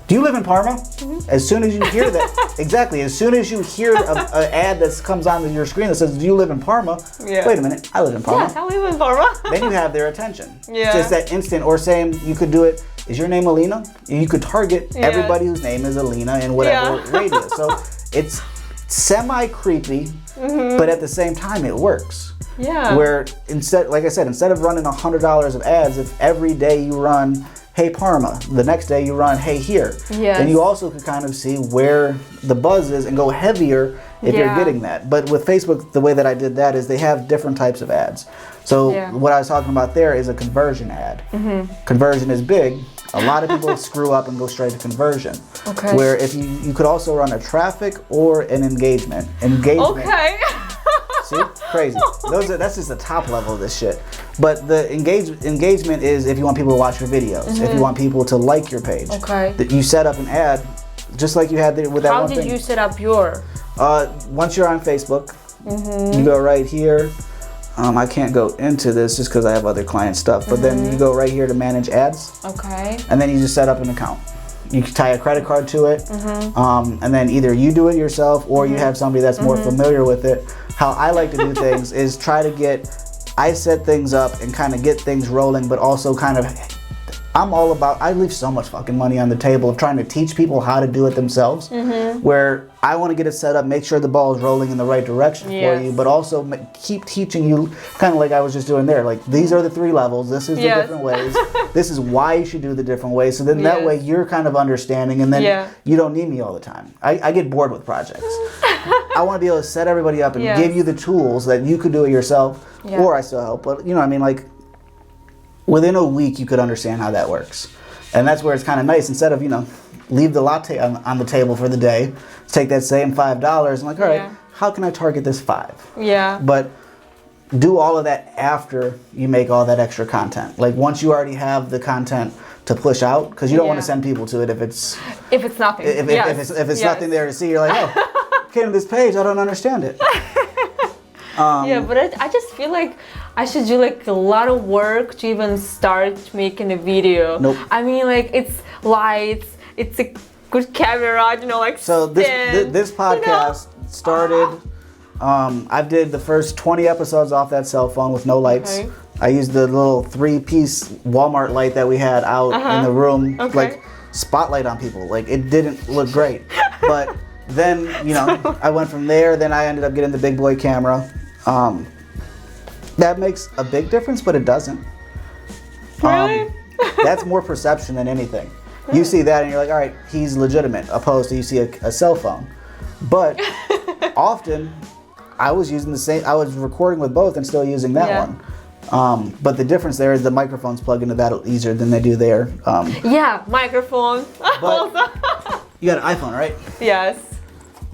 Do you live in Parma? As soon as you hear that, exactly, as soon as you hear an ad that comes onto your screen that says, do you live in Parma? Wait a minute, I live in Parma. Yes, I live in Parma. Then you have their attention. Just that instant, or same, you could do it, is your name Alina? You could target everybody whose name is Alina in whatever radius. So it's semi-creepy, but at the same time it works. Where instead, like I said, instead of running $100 of ads, if every day you run, hey Parma, the next day you run, hey here, then you also can kind of see where the buzz is and go heavier if you're getting that. But with Facebook, the way that I did that is they have different types of ads. So what I was talking about there is a conversion ad. Conversion is big. A lot of people screw up and go straight to conversion. Where if you could also run a traffic or an engagement. See? Crazy. That's just the top level of this shit. But the engagement is if you want people to watch your videos, if you want people to like your page. That you set up an ad just like you had there with that one thing. How did you set up your? Once you're on Facebook, you go right here. I can't go into this just because I have other client stuff, but then you go right here to manage ads. And then you just set up an account. You can tie a credit card to it, and then either you do it yourself or you have somebody that's more familiar with it. How I like to do things is I set things up and kind of get things rolling, but also kind of I'm all about, I leave so much fucking money on the table of trying to teach people how to do it themselves, where I want to get it set up, make sure the ball is rolling in the right direction for you, but also keep teaching you, kind of like I was just doing there, like these are the 3 levels, this is the different ways, this is why you should do the different ways, so then that way you're kind of understanding, and then you don't need me all the time. I get bored with projects. I want to be able to set everybody up and give you the tools that you could do it yourself, or I still help, but you know what I mean, like, within a week, you could understand how that works. And that's where it's kind of nice. Instead of, you know, leave the latte on the table for the day, take that same $5, and like, all right, how can I target this 5? Yeah. But do all of that after you make all that extra content. Like, once you already have the content to push out, because you don't want to send people to it if it's nothing. If it's nothing there to see, you're like, oh, came to this page, I don't understand it. But I just feel like I should do like a lot of work to even start making a video. Nope. I mean, like, it's lights, it's a good camera, you know, like. So this podcast started. I did the first 20 episodes off that cell phone with no lights. Okay. I used the little 3-piece Walmart light that we had out in the room, like spotlight on people. Like, it didn't look great, but then, you know, I went from there. Then I ended up getting the big boy camera. That makes a big difference, but it doesn't. Really? That's more perception than anything. You see that and you're like, all right, he's legitimate, opposed to you see a cell phone. But often, I was using the same, I was recording with both and still using that one. But the difference there is the microphones plug into that easier than they do there. Yeah, microphone. But you got an iPhone, right? Yes.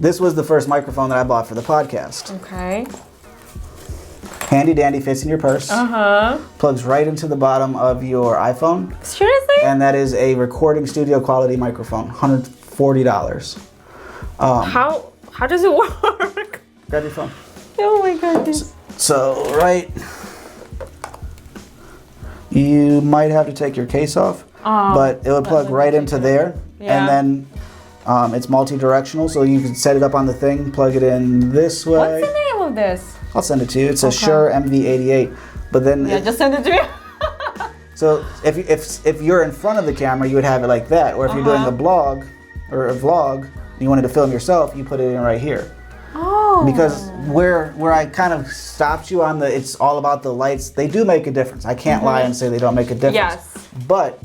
This was the first microphone that I bought for the podcast. Okay. Handy dandy, fits in your purse. Plugs right into the bottom of your iPhone. Seriously? And that is a recording studio quality microphone, $140. How does it work? Grab your phone. Oh my goodness. So you might have to take your case off, but it would plug right into there, and then it's multi-directional, so you can set it up on the thing, plug it in this way. What's the name of this? I'll send it to you. It's a Shure MV88, but then just send it to me. So if you're in front of the camera, you would have it like that, or if you're doing a blog or a vlog, and you wanted to film yourself, you put it in right here. Oh. Because where I kind of stopped you on it's all about the lights. They do make a difference. I can't lie and say they don't make a difference. Yes. But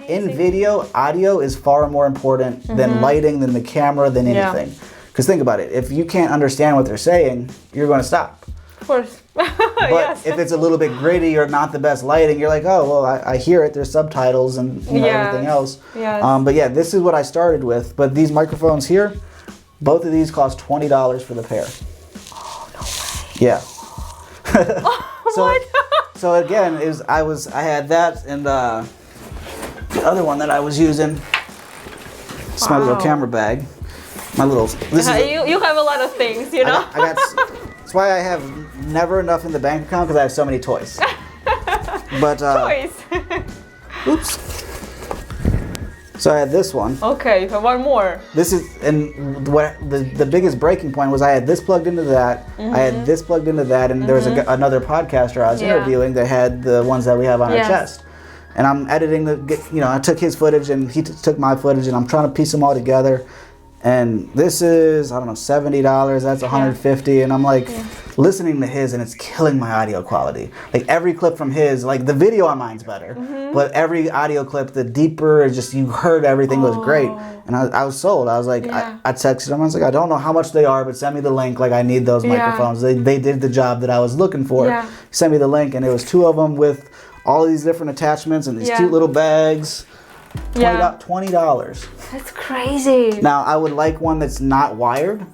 in video, audio is far more important than lighting, than the camera, than anything. Because think about it. If you can't understand what they're saying, you're going to stop. Of course. But if it's a little bit gritty or not the best lighting, you're like, oh, well, I hear it. There's subtitles and everything else. Yes. But yeah, this is what I started with. But these microphones here, both of these cost $20 for the pair. Oh, no way. Yeah. What? So again, I had that, and the other one that I was using. It's my little camera bag. My little. You have a lot of things, you know. I got. That's why I have never enough in the bank account, because I have so many toys. But toys. Oops. So I had this one. Okay, you have one more. This is, and what the biggest breaking point was, I had this plugged into that. I had this plugged into that, and there was another podcaster I was interviewing that had the ones that we have on our chest. And I'm editing I took his footage and he took my footage, and I'm trying to piece them all together. And this is, I don't know, $70, that's $150, and I'm like listening to his, and it's killing my audio quality. Like, every clip from his, like, the video on mine's better, but every audio clip, the deeper, it's just, you heard everything was great. And I was sold. I was like, I texted him, I was like, I don't know how much they are, but send me the link, like, I need those microphones. They did the job that I was looking for. He sent me the link, and it was 2 of them with all these different attachments and these cute little bags. $20. That's crazy. Now, I would like one that's not wired.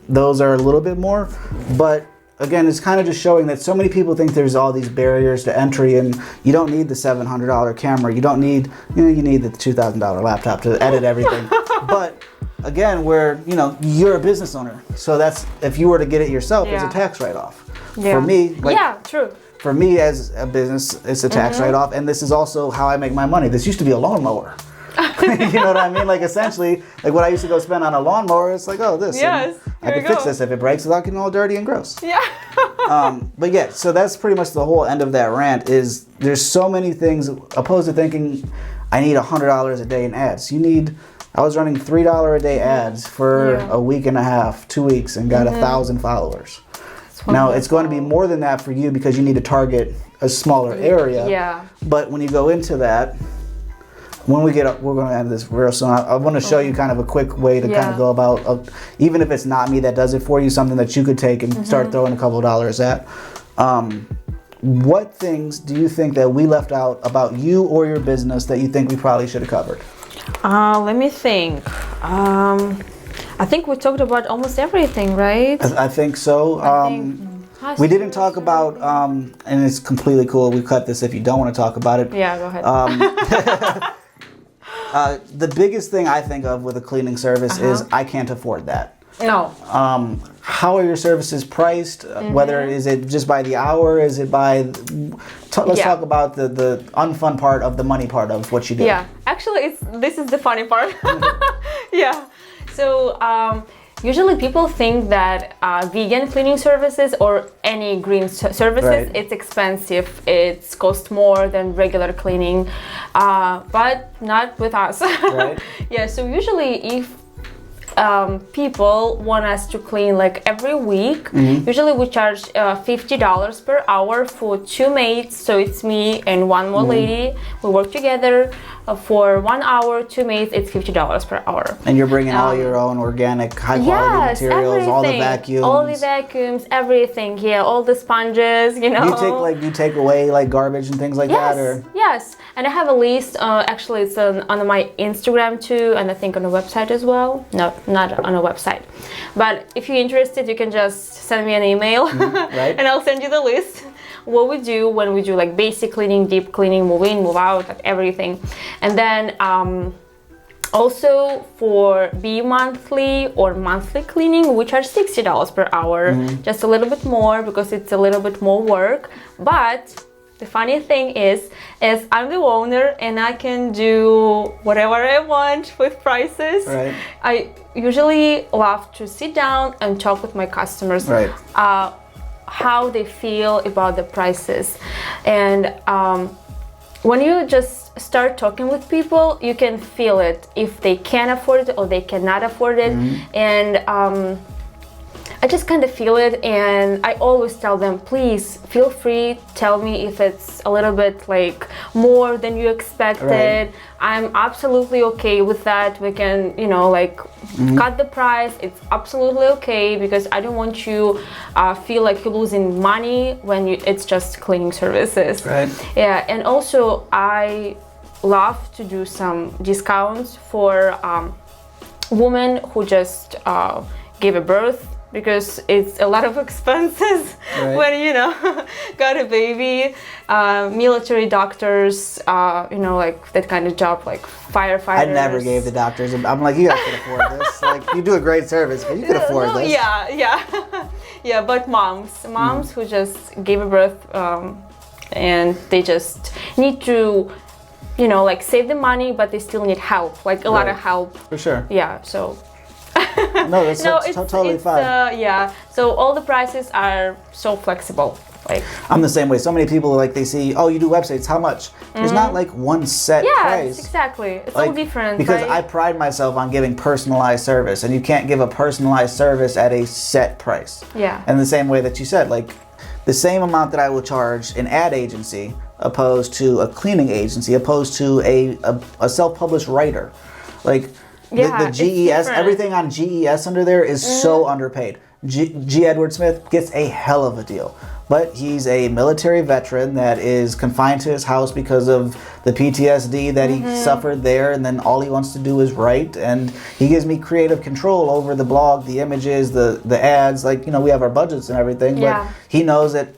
Those are a little bit more, but again, it's kind of just showing that so many people think there's all these barriers to entry, and you don't need the $700 camera. You don't need, you need the $2,000 laptop to edit everything. But again, you're a business owner, so that's, if you were to get it yourself, it's a tax write-off. For me, true. For me, as a business, it's a tax write-off, and this is also how I make my money. This used to be a lawnmower. You know what I mean? Like essentially, like what I used to go spend on a lawnmower, it's like, oh, this. Yes. I can fix this if it breaks without getting all dirty and gross. Yeah. But yeah, so that's pretty much the whole end of that rant is there's so many things opposed to thinking I need $100 a day in ads. I was running $3 a day ads for a week and a half, 2 weeks, and got 1,000 followers. Now it's going to be more than that for you because you need to target a smaller area. Yeah. But when you go into that, when we get up, we're going to end this real soon. I want to show you kind of a quick way to kind of go about, even if it's not me that does it for you, something that you could take and start throwing a couple of dollars at. What things do you think that we left out about you or your business that you think we probably should have covered? Let me think. I think we talked about almost everything, right? I think so. We didn't talk about, and it's completely cool. We cut this if you don't want to talk about it. Yeah, go ahead. The biggest thing I think of with a cleaning service is I can't afford that. No. How are your services priced? Whether is it just by the hour? Is it by? Let's talk about the unfun part of the money part of what you do. Yeah, actually, this is the funny part. Yeah. So usually people think that vegan cleaning services or any green services, it's expensive. It's cost more than regular cleaning, but not with us. Right. Yeah. So usually if people want us to clean like every week. Usually we charge $50 per hour for 2 maids, so it's me and one more lady. We work together for 1 hour, 2 maids, it's $50 per hour. And you're bringing all your own organic, high quality materials, everything. all the vacuums. All the vacuums, everything, all the sponges, you know. Do you take away like garbage and things like that? Or? Yes, and I have a list, actually it's on my Instagram too, and I think on the website as well. No, not on a website. But if you're interested, you can just send me an email right. and I'll send you the list. What we do when we do like basic cleaning, deep cleaning, move in, move out, like everything. And then also for bi-monthly or monthly cleaning, we charge $60 per hour, just a little bit more because it's a little bit more work. But the funny thing is I'm the owner and I can do whatever I want with prices. Right. I usually love to sit down and talk with my customers. Right. How they feel about the prices. And when you just start talking with people, you can feel it if they can afford it or they cannot afford it. And I just kind of feel it, and I always tell them, please feel free, tell me if it's a little bit like more than you expected. Right. I'm absolutely okay with that. We can, like cut the price. It's absolutely okay because I don't want you feel like you're losing money when it's just cleaning services. Right. Yeah, and also I love to do some discounts for women who just gave a birth, because it's a lot of expenses when got a baby. Military doctors, like that kind of job, like firefighters. I never gave the doctors. I'm like, you guys can afford this. Like, you do a great service, but you can afford this. Yeah. But moms who just gave a birth, and they just need to, like save the money, but they still need help, like a lot of help. For sure. Yeah. So. No, it's totally fine. Yeah, so all the prices are so flexible. Like, I'm the same way. So many people, like, they see, oh, you do websites, how much? There's not like one set price. Yeah, exactly. It's like, all different. Because right? I pride myself on giving personalized service, and you can't give a personalized service at a set price. Yeah. And the same way that you said, like, the same amount that I will charge an ad agency opposed to a cleaning agency, opposed to a self-published writer. Like, the GES, everything on GES under there is so underpaid. G. Edward Smith gets a hell of a deal, but he's a military veteran that is confined to his house because of the PTSD that he suffered there, and then all he wants to do is write, and he gives me creative control over the blog, the images, the ads. Like, we have our budgets and everything, but he knows that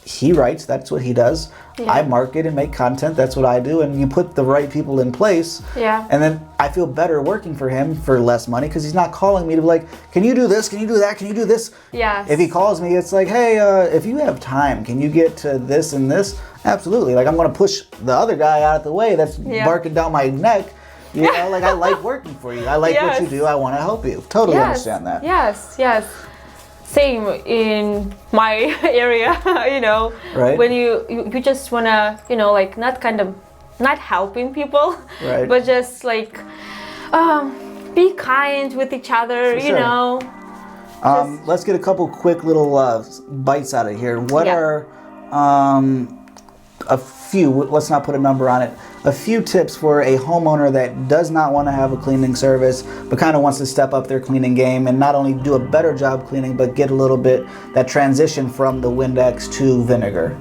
he writes, that's what he does. Yeah. I market and make content, that's what I do, and you put the right people in place. Yeah. And then I feel better working for him for less money because he's not calling me to be like, can you do this? Can you do that? Can you do this? Yeah. If he calls me, it's like, hey, if you have time, can you get to this and this? Absolutely. Like, I'm going to push the other guy out of the way that's barking down my neck You know, like I like working for you. I like what you do. I want to help you. Totally understand that. Yes. Same in my area, you know. Right. When you just wanna, you know, like not helping people, right. but just like be kind with each other, you know. Let's get a couple quick little bites out of here. What are a few, let's not put a number on it, a few tips for a homeowner that does not want to have a cleaning service but kind of wants to step up their cleaning game and not only do a better job cleaning but get a little bit that transition from the Windex to vinegar?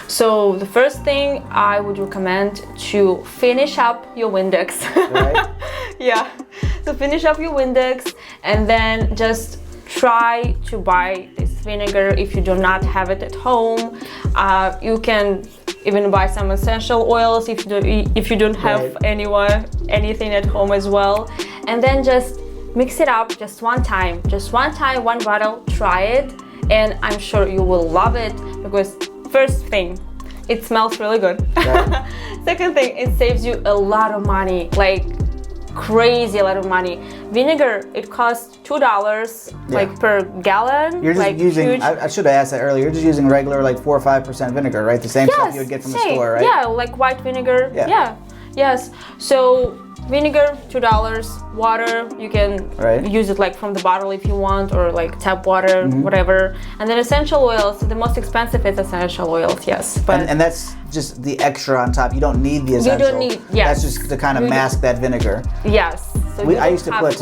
So the first thing I would recommend to finish up your Windex. Right. Yeah, so finish up your Windex and then just try to buy this vinegar if you do not have it at home. You can even buy some essential oils if you don't have anything at home as well. And then just mix it up just one time, one bottle, try it, and I'm sure you will love it because first thing, it smells really good. Right. Second thing, it saves you a lot of money, like crazy a lot of money. Vinegar, it costs $2 like per gallon. You're just like using, I should have asked that earlier, you're just using regular like 4 or 5% vinegar, right? The same stuff you would get from the store, right? Yeah, like white vinegar. Yes. So vinegar, $2. Water, you can use it like from the bottle if you want, or like tap water, whatever. And then essential oils, the most expensive is essential oils, yes. But and that's just the extra on top. You don't need the essential. You don't need, yes. That's just to kind of mask that vinegar. Yes. So I used to put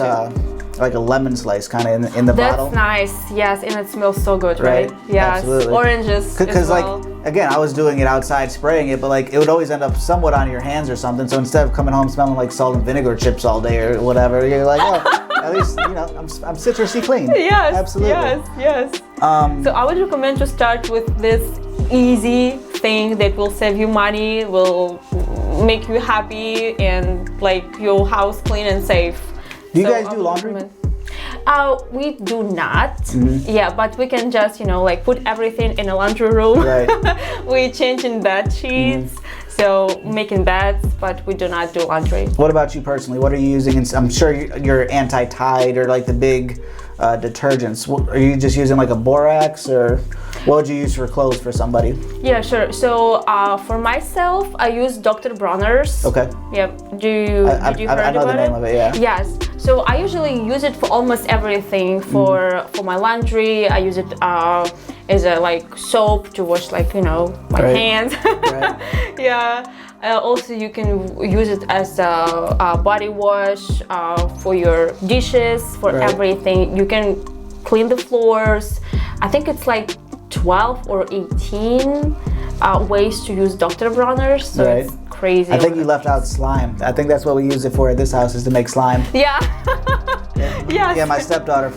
like a lemon slice kind of in the bottle. That's nice, yes, and it smells so good, right? Yes, absolutely. Oranges Because as well. like, again, I was doing it outside spraying it, but like it would always end up somewhat on your hands or something. So instead of coming home smelling like salt and vinegar chips all day or whatever, you're like, oh, at least, you know, I'm citrusy clean. Yes, absolutely. Yes. So I would recommend to start with this easy thing that will save you money, will make you happy, and like your house clean and safe. Do you guys do laundry? We do not. Yeah, but we can just, you know, like put everything in a laundry room. Right. We change in bed sheets, so making beds, but we do not do laundry. What about you personally? What are you using? I'm sure you're anti-Tide or like the big detergents. Are you just using like a borax, or what would you use for clothes for somebody? Yeah, sure. So for myself, I use Dr. Bronner's. Okay. Yeah. Do you heard I know about the name of it, yeah. Yes. So I usually use it for almost everything. For my laundry, I use it as a like soap to wash, like, you know, my hands. Right. Yeah. Also, you can use it as a body wash for your dishes, for everything. You can clean the floors. I think it's like 12 or 18 ways to use Dr. Bronner's, so it's crazy. I think you left out slime. I think that's what we use it for at this house, is to make slime. Yeah. Yes. Yeah, my stepdaughter,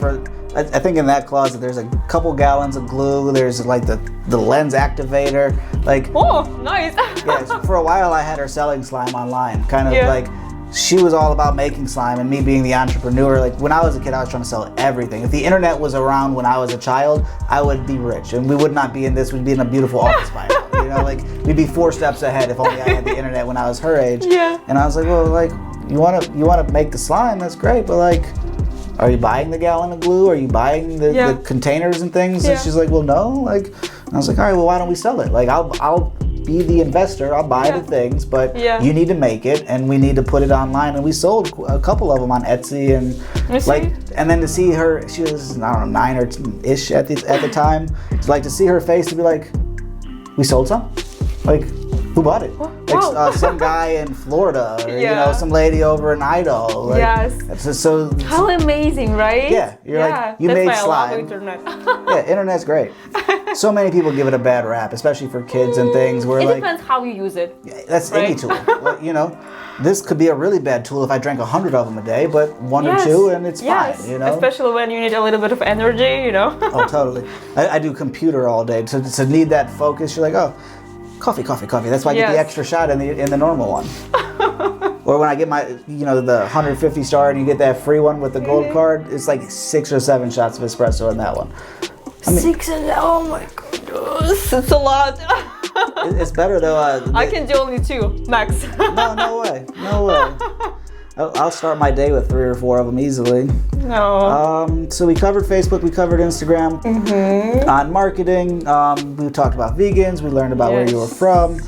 I think in that closet there's a couple gallons of glue. There's like the lens activator. Like, oh, nice. Yeah, so for a while I had her selling slime online. Kind of like, she was all about making slime, and me being the entrepreneur. Like when I was a kid, I was trying to sell everything. If the internet was around when I was a child, I would be rich, and we would not be in this. We'd be in a beautiful office by now. You know, like we'd be 4 steps ahead if only I had the internet when I was her age. Yeah. And I was like, well, like you want to make the slime? That's great, but like, are you buying the gallon of glue? Are you buying the containers and things? And she's like, well, no. Like, and I was like, all right, well, why don't we sell it? Like, I'll be the investor. I'll buy the things, but you need to make it, and we need to put it online. And we sold a couple of them on Etsy, and like, and then to see her, she was, I don't know, 9 or 10-ish at the time. So like to see her face to be like, we sold some? Like, who bought it? Like some guy in Florida, or you know, some lady over in Idaho. Like, yes. So how amazing, right? Yeah, you're like, you made slime. I love internet. Yeah, internet's great. So many people give it a bad rap, especially for kids and things. Where it depends how you use it. Yeah, that's any tool. Like, you know, this could be a really bad tool if I drank 100 of them a day, but 1 or 2 and it's fine. You know, especially when you need a little bit of energy. You know. Oh, totally. I do computer all day, to need that focus. You're like, oh, coffee. That's why I get the extra shot in the normal one. Or when I get my, you know, the 150 star and you get that free one with the gold card, it's like 6 or 7 shots of espresso in that one. I mean, 6 and oh my god. It's a lot. It's better though. I can do only 2 max. No way. I'll start my day with 3 or 4 of them easily. No. So we covered Facebook, we covered Instagram. On marketing, we talked about vegans. We learned about where you were from.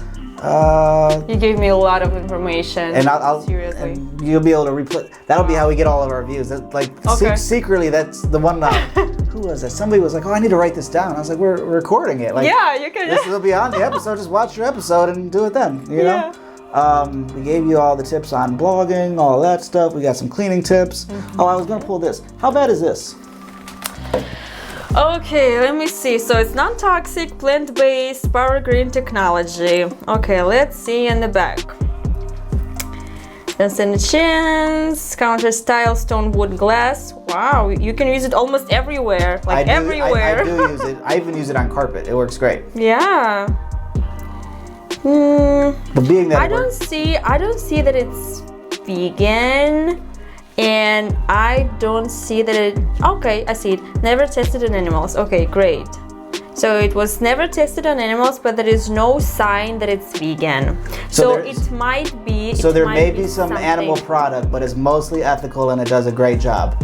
You gave me a lot of information. And I'll seriously. And you'll be able to replay. That'll be how we get all of our views. Secretly, that's the one. Who was that? Somebody was like, "Oh, I need to write this down." I was like, "We're recording it. Like, yeah, you can. This will be on the episode. Just watch your episode and do it then. You know." We gave you all the tips on blogging, all that stuff. We got some cleaning tips. Oh, I was gonna pull this. How bad is this? Okay, let me see. So it's non-toxic, plant-based, power green technology. Okay, let's see in the back. That's in the chins, counter style stone wood glass. Wow, you can use it almost everywhere. Everywhere. I do use it. I even use it on carpet. It works great. Yeah. But being that I don't see that it's vegan, and I don't see that it. Okay, I see it. Never tested on animals. Okay, great. So it was never tested on animals, but there is no sign that it's vegan. So it might be. So there may be some animal product, but it's mostly ethical and it does a great job.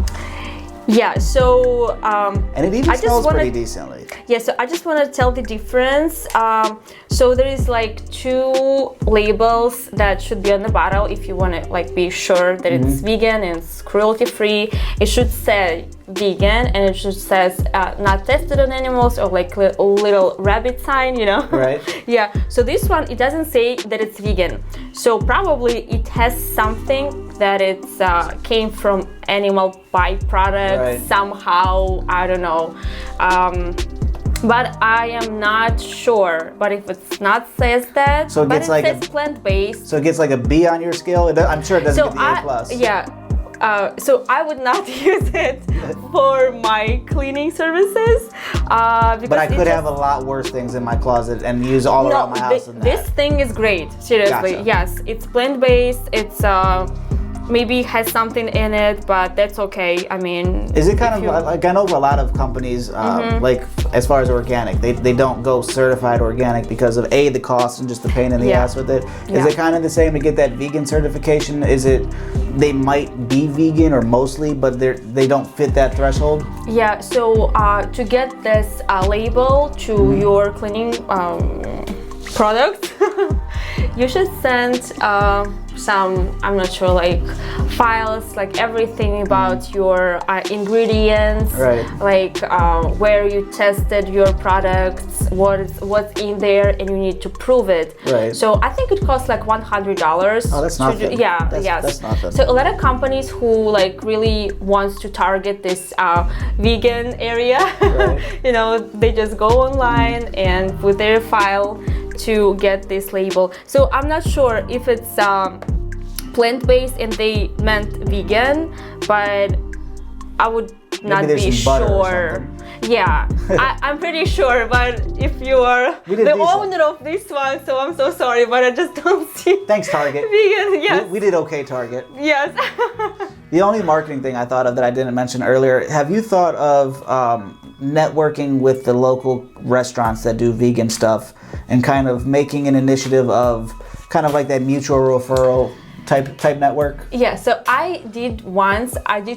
Yeah, so and it even smells pretty decently. Yeah, so I just want to tell the difference. So there is like 2 labels that should be on the bottle if you want to like be sure that it's vegan and it's cruelty free. It should say vegan, and it should says not tested on animals, or like a little rabbit sign, you know. Right. Yeah, so this one, it doesn't say that it's vegan, so probably it has something that it's came from animal byproduct somehow, I don't know, but I am not sure. But if it's not says that, so it gets like says plant-based, so it gets like a B on your scale. I'm sure it doesn't get the A plus. Yeah. So I would not use it for my cleaning services. But I could have a lot worse things in my closet and use all around my house. This thing is great. Seriously, Gotcha. Yes, it's plant-based. It's maybe has something in it, but that's okay. I mean, is it kind of like, I know a lot of companies, like as far as organic, they don't go certified organic because of the cost and just the pain in the ass with it. Is it kind of the same to get that vegan certification? Is it they might be vegan or mostly, but they don't fit that threshold? Yeah. So to get this label to your cleaning product, you should send some, I'm not sure, like files, like everything about your ingredients, like where you tested your products, what's in there, and you need to prove it. So I think it costs like $100. Oh, that's nothing. That's nothing. So a lot of companies who like really wants to target this vegan area, you know, they just go online and put their file to get this label. So I'm not sure if it's plant-based and they meant vegan, but I would not be sure. Yeah, I'm pretty sure, but if you are the owner of this one, so I'm so sorry, but I just don't see. Thanks, Target. Vegan, yes. We did okay, Target. Yes. The only marketing thing I thought of that I didn't mention earlier, have you thought of networking with the local restaurants that do vegan stuff and kind of making an initiative of kind of like that mutual referral type network? Yeah, so I did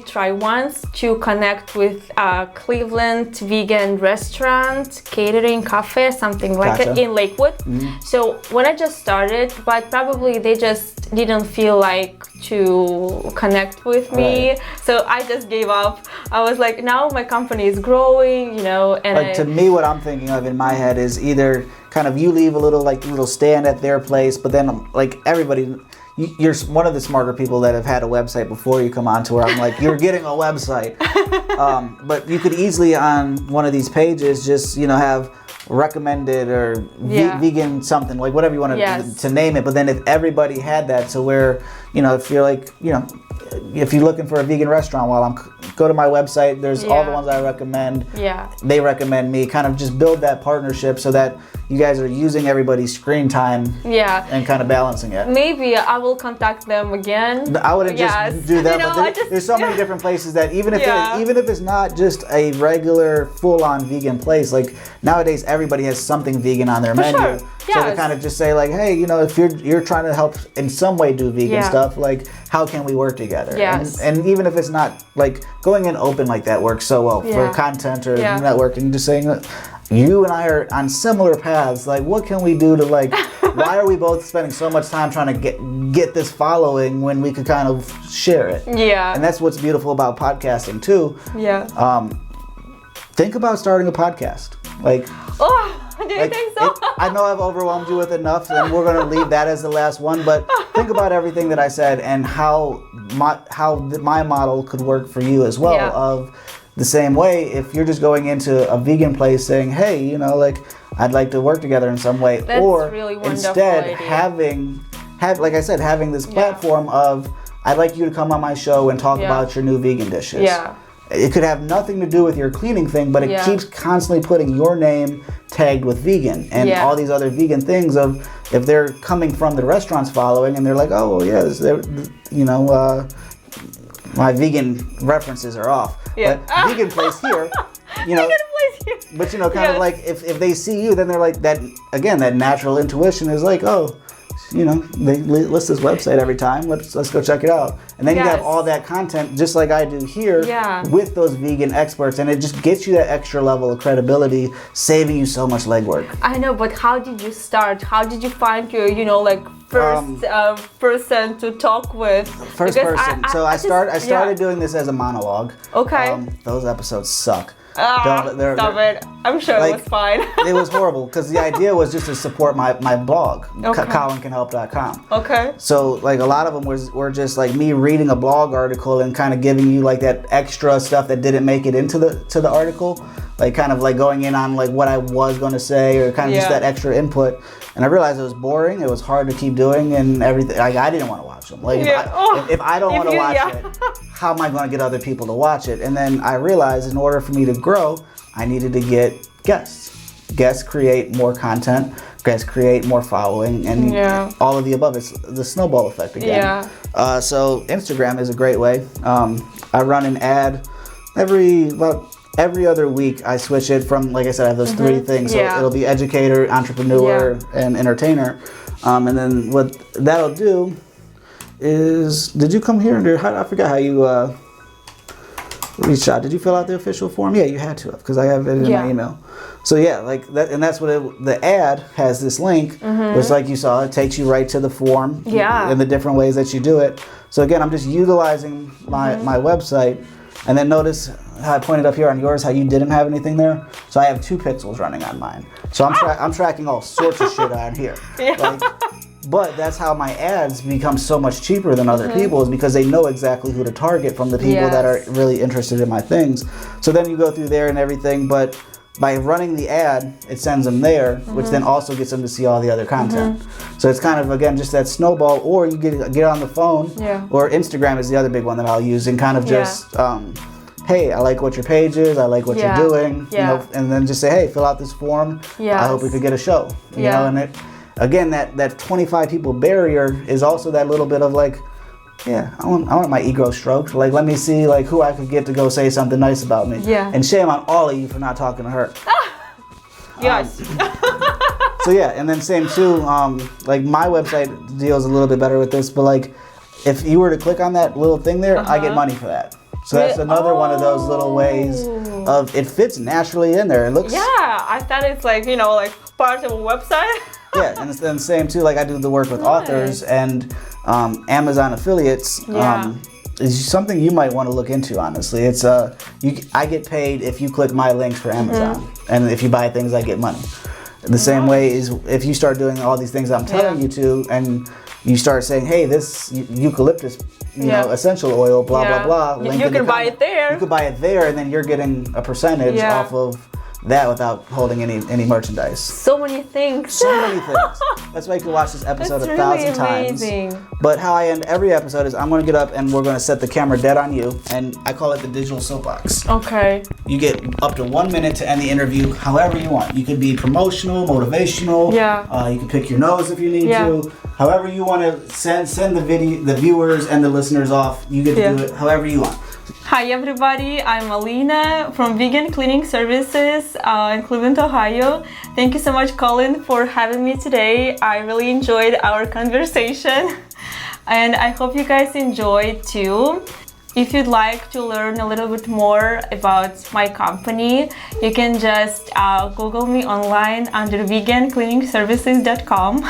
try once to connect with a Cleveland vegan restaurant, catering cafe, something like it in Lakewood. So when I just started, but probably they just didn't feel like to connect with me, so I just gave up. I was like, now my company is growing, you know, and like to me, what I'm thinking of in my head is either kind of you leave a little stand at their place, but then like everybody, you're one of the smarter people that have had a website before you come on to where I'm like, you're getting a website. But you could easily on one of these pages just, you know, have recommended or vegan something, like whatever you want to name it. But then if everybody had that, so where, you know, if you're like, you know, if you're looking for a vegan restaurant, go to my website, there's all the ones I recommend. They recommend me, kind of just build that partnership so that you guys are using everybody's screen time Yeah. and kind of balancing it. Maybe I will contact them again. I wouldn't just do that, but there's so many different places that even if it's not just a regular full-on vegan place, like nowadays everybody has something vegan on their menu. Sure. Yes. So to kind of just say like, hey, you know, if you're trying to help in some way do vegan stuff, like how can we work together? Yes. And even if it's not like going in open like that works so well for content or networking, just saying that you and I are on similar paths. Like, what can we do to like? Why are we both spending so much time trying to get this following when we could kind of share it? Yeah. And that's what's beautiful about podcasting too. Yeah. Think about starting a podcast. Like, do you think so? I know I've overwhelmed you with enough, and we're going to leave that as the last one. But think about everything that I said and how my model could work for you as well. Of the same way, if you're just going into a vegan place saying, hey, you know, like I'd like to work together in some way, that's or really wonderful instead idea. like I said, having this platform of I'd like you to come on my show and talk about your new vegan dishes. Yeah. It could have nothing to do with your cleaning thing, but it keeps constantly putting your name tagged with vegan and all these other vegan things. Of if they're coming from the restaurant's following and they're like, oh yes, you know, my vegan references are off. Yeah. But vegan place here, you know. But you know, kind of like if they see you, then they're like that again. That natural intuition is like, oh, you know, they list this website every time. Let's go check it out. And then you have all that content, just like I do here, with those vegan experts, and it just gets you that extra level of credibility, saving you so much legwork. I know, but how did you start? How did you find your, you know, like first person to talk with? First person. I started doing this as a monologue. Okay. Those episodes suck. Stop it. I'm sure it was fine. It was horrible because the idea was just to support my blog, colincanhelp.com. Okay. So like a lot of them were just like me reading a blog article and kind of giving you like that extra stuff that didn't make it into the article, like kind of like going in on like what I was going to say or kind of just that extra input. And I realized it was boring. It was hard to keep doing and everything. Like I didn't want to watch them. Like if I don't want to watch it, how am I going to get other people to watch it? And then I realized in order for me to grow, I needed to get guests. Guests create more content. Guests create more following, and all of the above. It's the snowball effect again. So Instagram is a great way. I run an ad every other week. I switch it from, like I said, I have those three things. So it'll be educator, entrepreneur, and entertainer. And then what that'll do is, did you come here? I forgot how you reached out. Did you fill out the official form? Yeah, you had to have, because I have it in my email. So like that, and that's what the ad has this link, which like you saw, it takes you right to the form and the different ways that you do it. So again, I'm just utilizing my website. And then notice how I pointed up here on yours, how you didn't have anything there. So I have 2 pixels running on mine. So I'm tracking all sorts of shit on here. But that's how my ads become so much cheaper than other people's, because they know exactly who to target from the people that are really interested in my things. So then you go through there and everything, but by running the ad, it sends them there, which then also gets them to see all the other content. So it's kind of, again, just that snowball, or you get on the phone, or Instagram is the other big one that I'll use, and kind of just, hey, I like what your page is, I like what you're doing, you know, and then just say, hey, fill out this form, I hope we could get a show, you know, and again, that 25 people barrier is also that little bit of like, I want my ego stroked. Like, let me see like who I could get to go say something nice about me. And shame on all of you for not talking to her. Yes. So and then same too. Like my website deals a little bit better with this, but like if you were to click on that little thing there, I get money for that. So that's another one of those little ways of it fits naturally in there. It looks. I thought it's like, you know, like part of a website. And then same too, like I do the work with authors and Amazon affiliates. Is something you might want to look into, honestly. It's I get paid if you click my links for Amazon, and if you buy things, I get money. The same way is if you start doing all these things I'm telling you to, and you start saying, hey, this eucalyptus, you know, essential oil, blah blah blah. You can buy it there. You could buy it there, and then you're getting a percentage off of that without holding any merchandise. So many things. So many things. That's why you can watch this episode That's 1,000 amazing. times. But how I end every episode is I'm going to get up and we're going to set the camera dead on you, and I call it the digital soapbox. Okay. You get up to 1 minute to end the interview however you want. You could be promotional, motivational. Yeah. You can pick your nose if you need Yeah. to. However you want to send the viewers and the listeners off, you get to do it however you want. Hi everybody, I'm Alina from Vegan Cleaning Services in Cleveland, Ohio. Thank you so much, Colin, for having me today. I really enjoyed our conversation and I hope you guys enjoyed too. If you'd like to learn a little bit more about my company, you can just Google me online under vegancleaningservices.com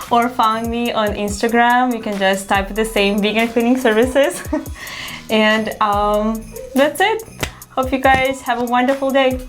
or find me on Instagram. You can just type the same Vegan Cleaning Services. And that's it. Hope you guys have a wonderful day.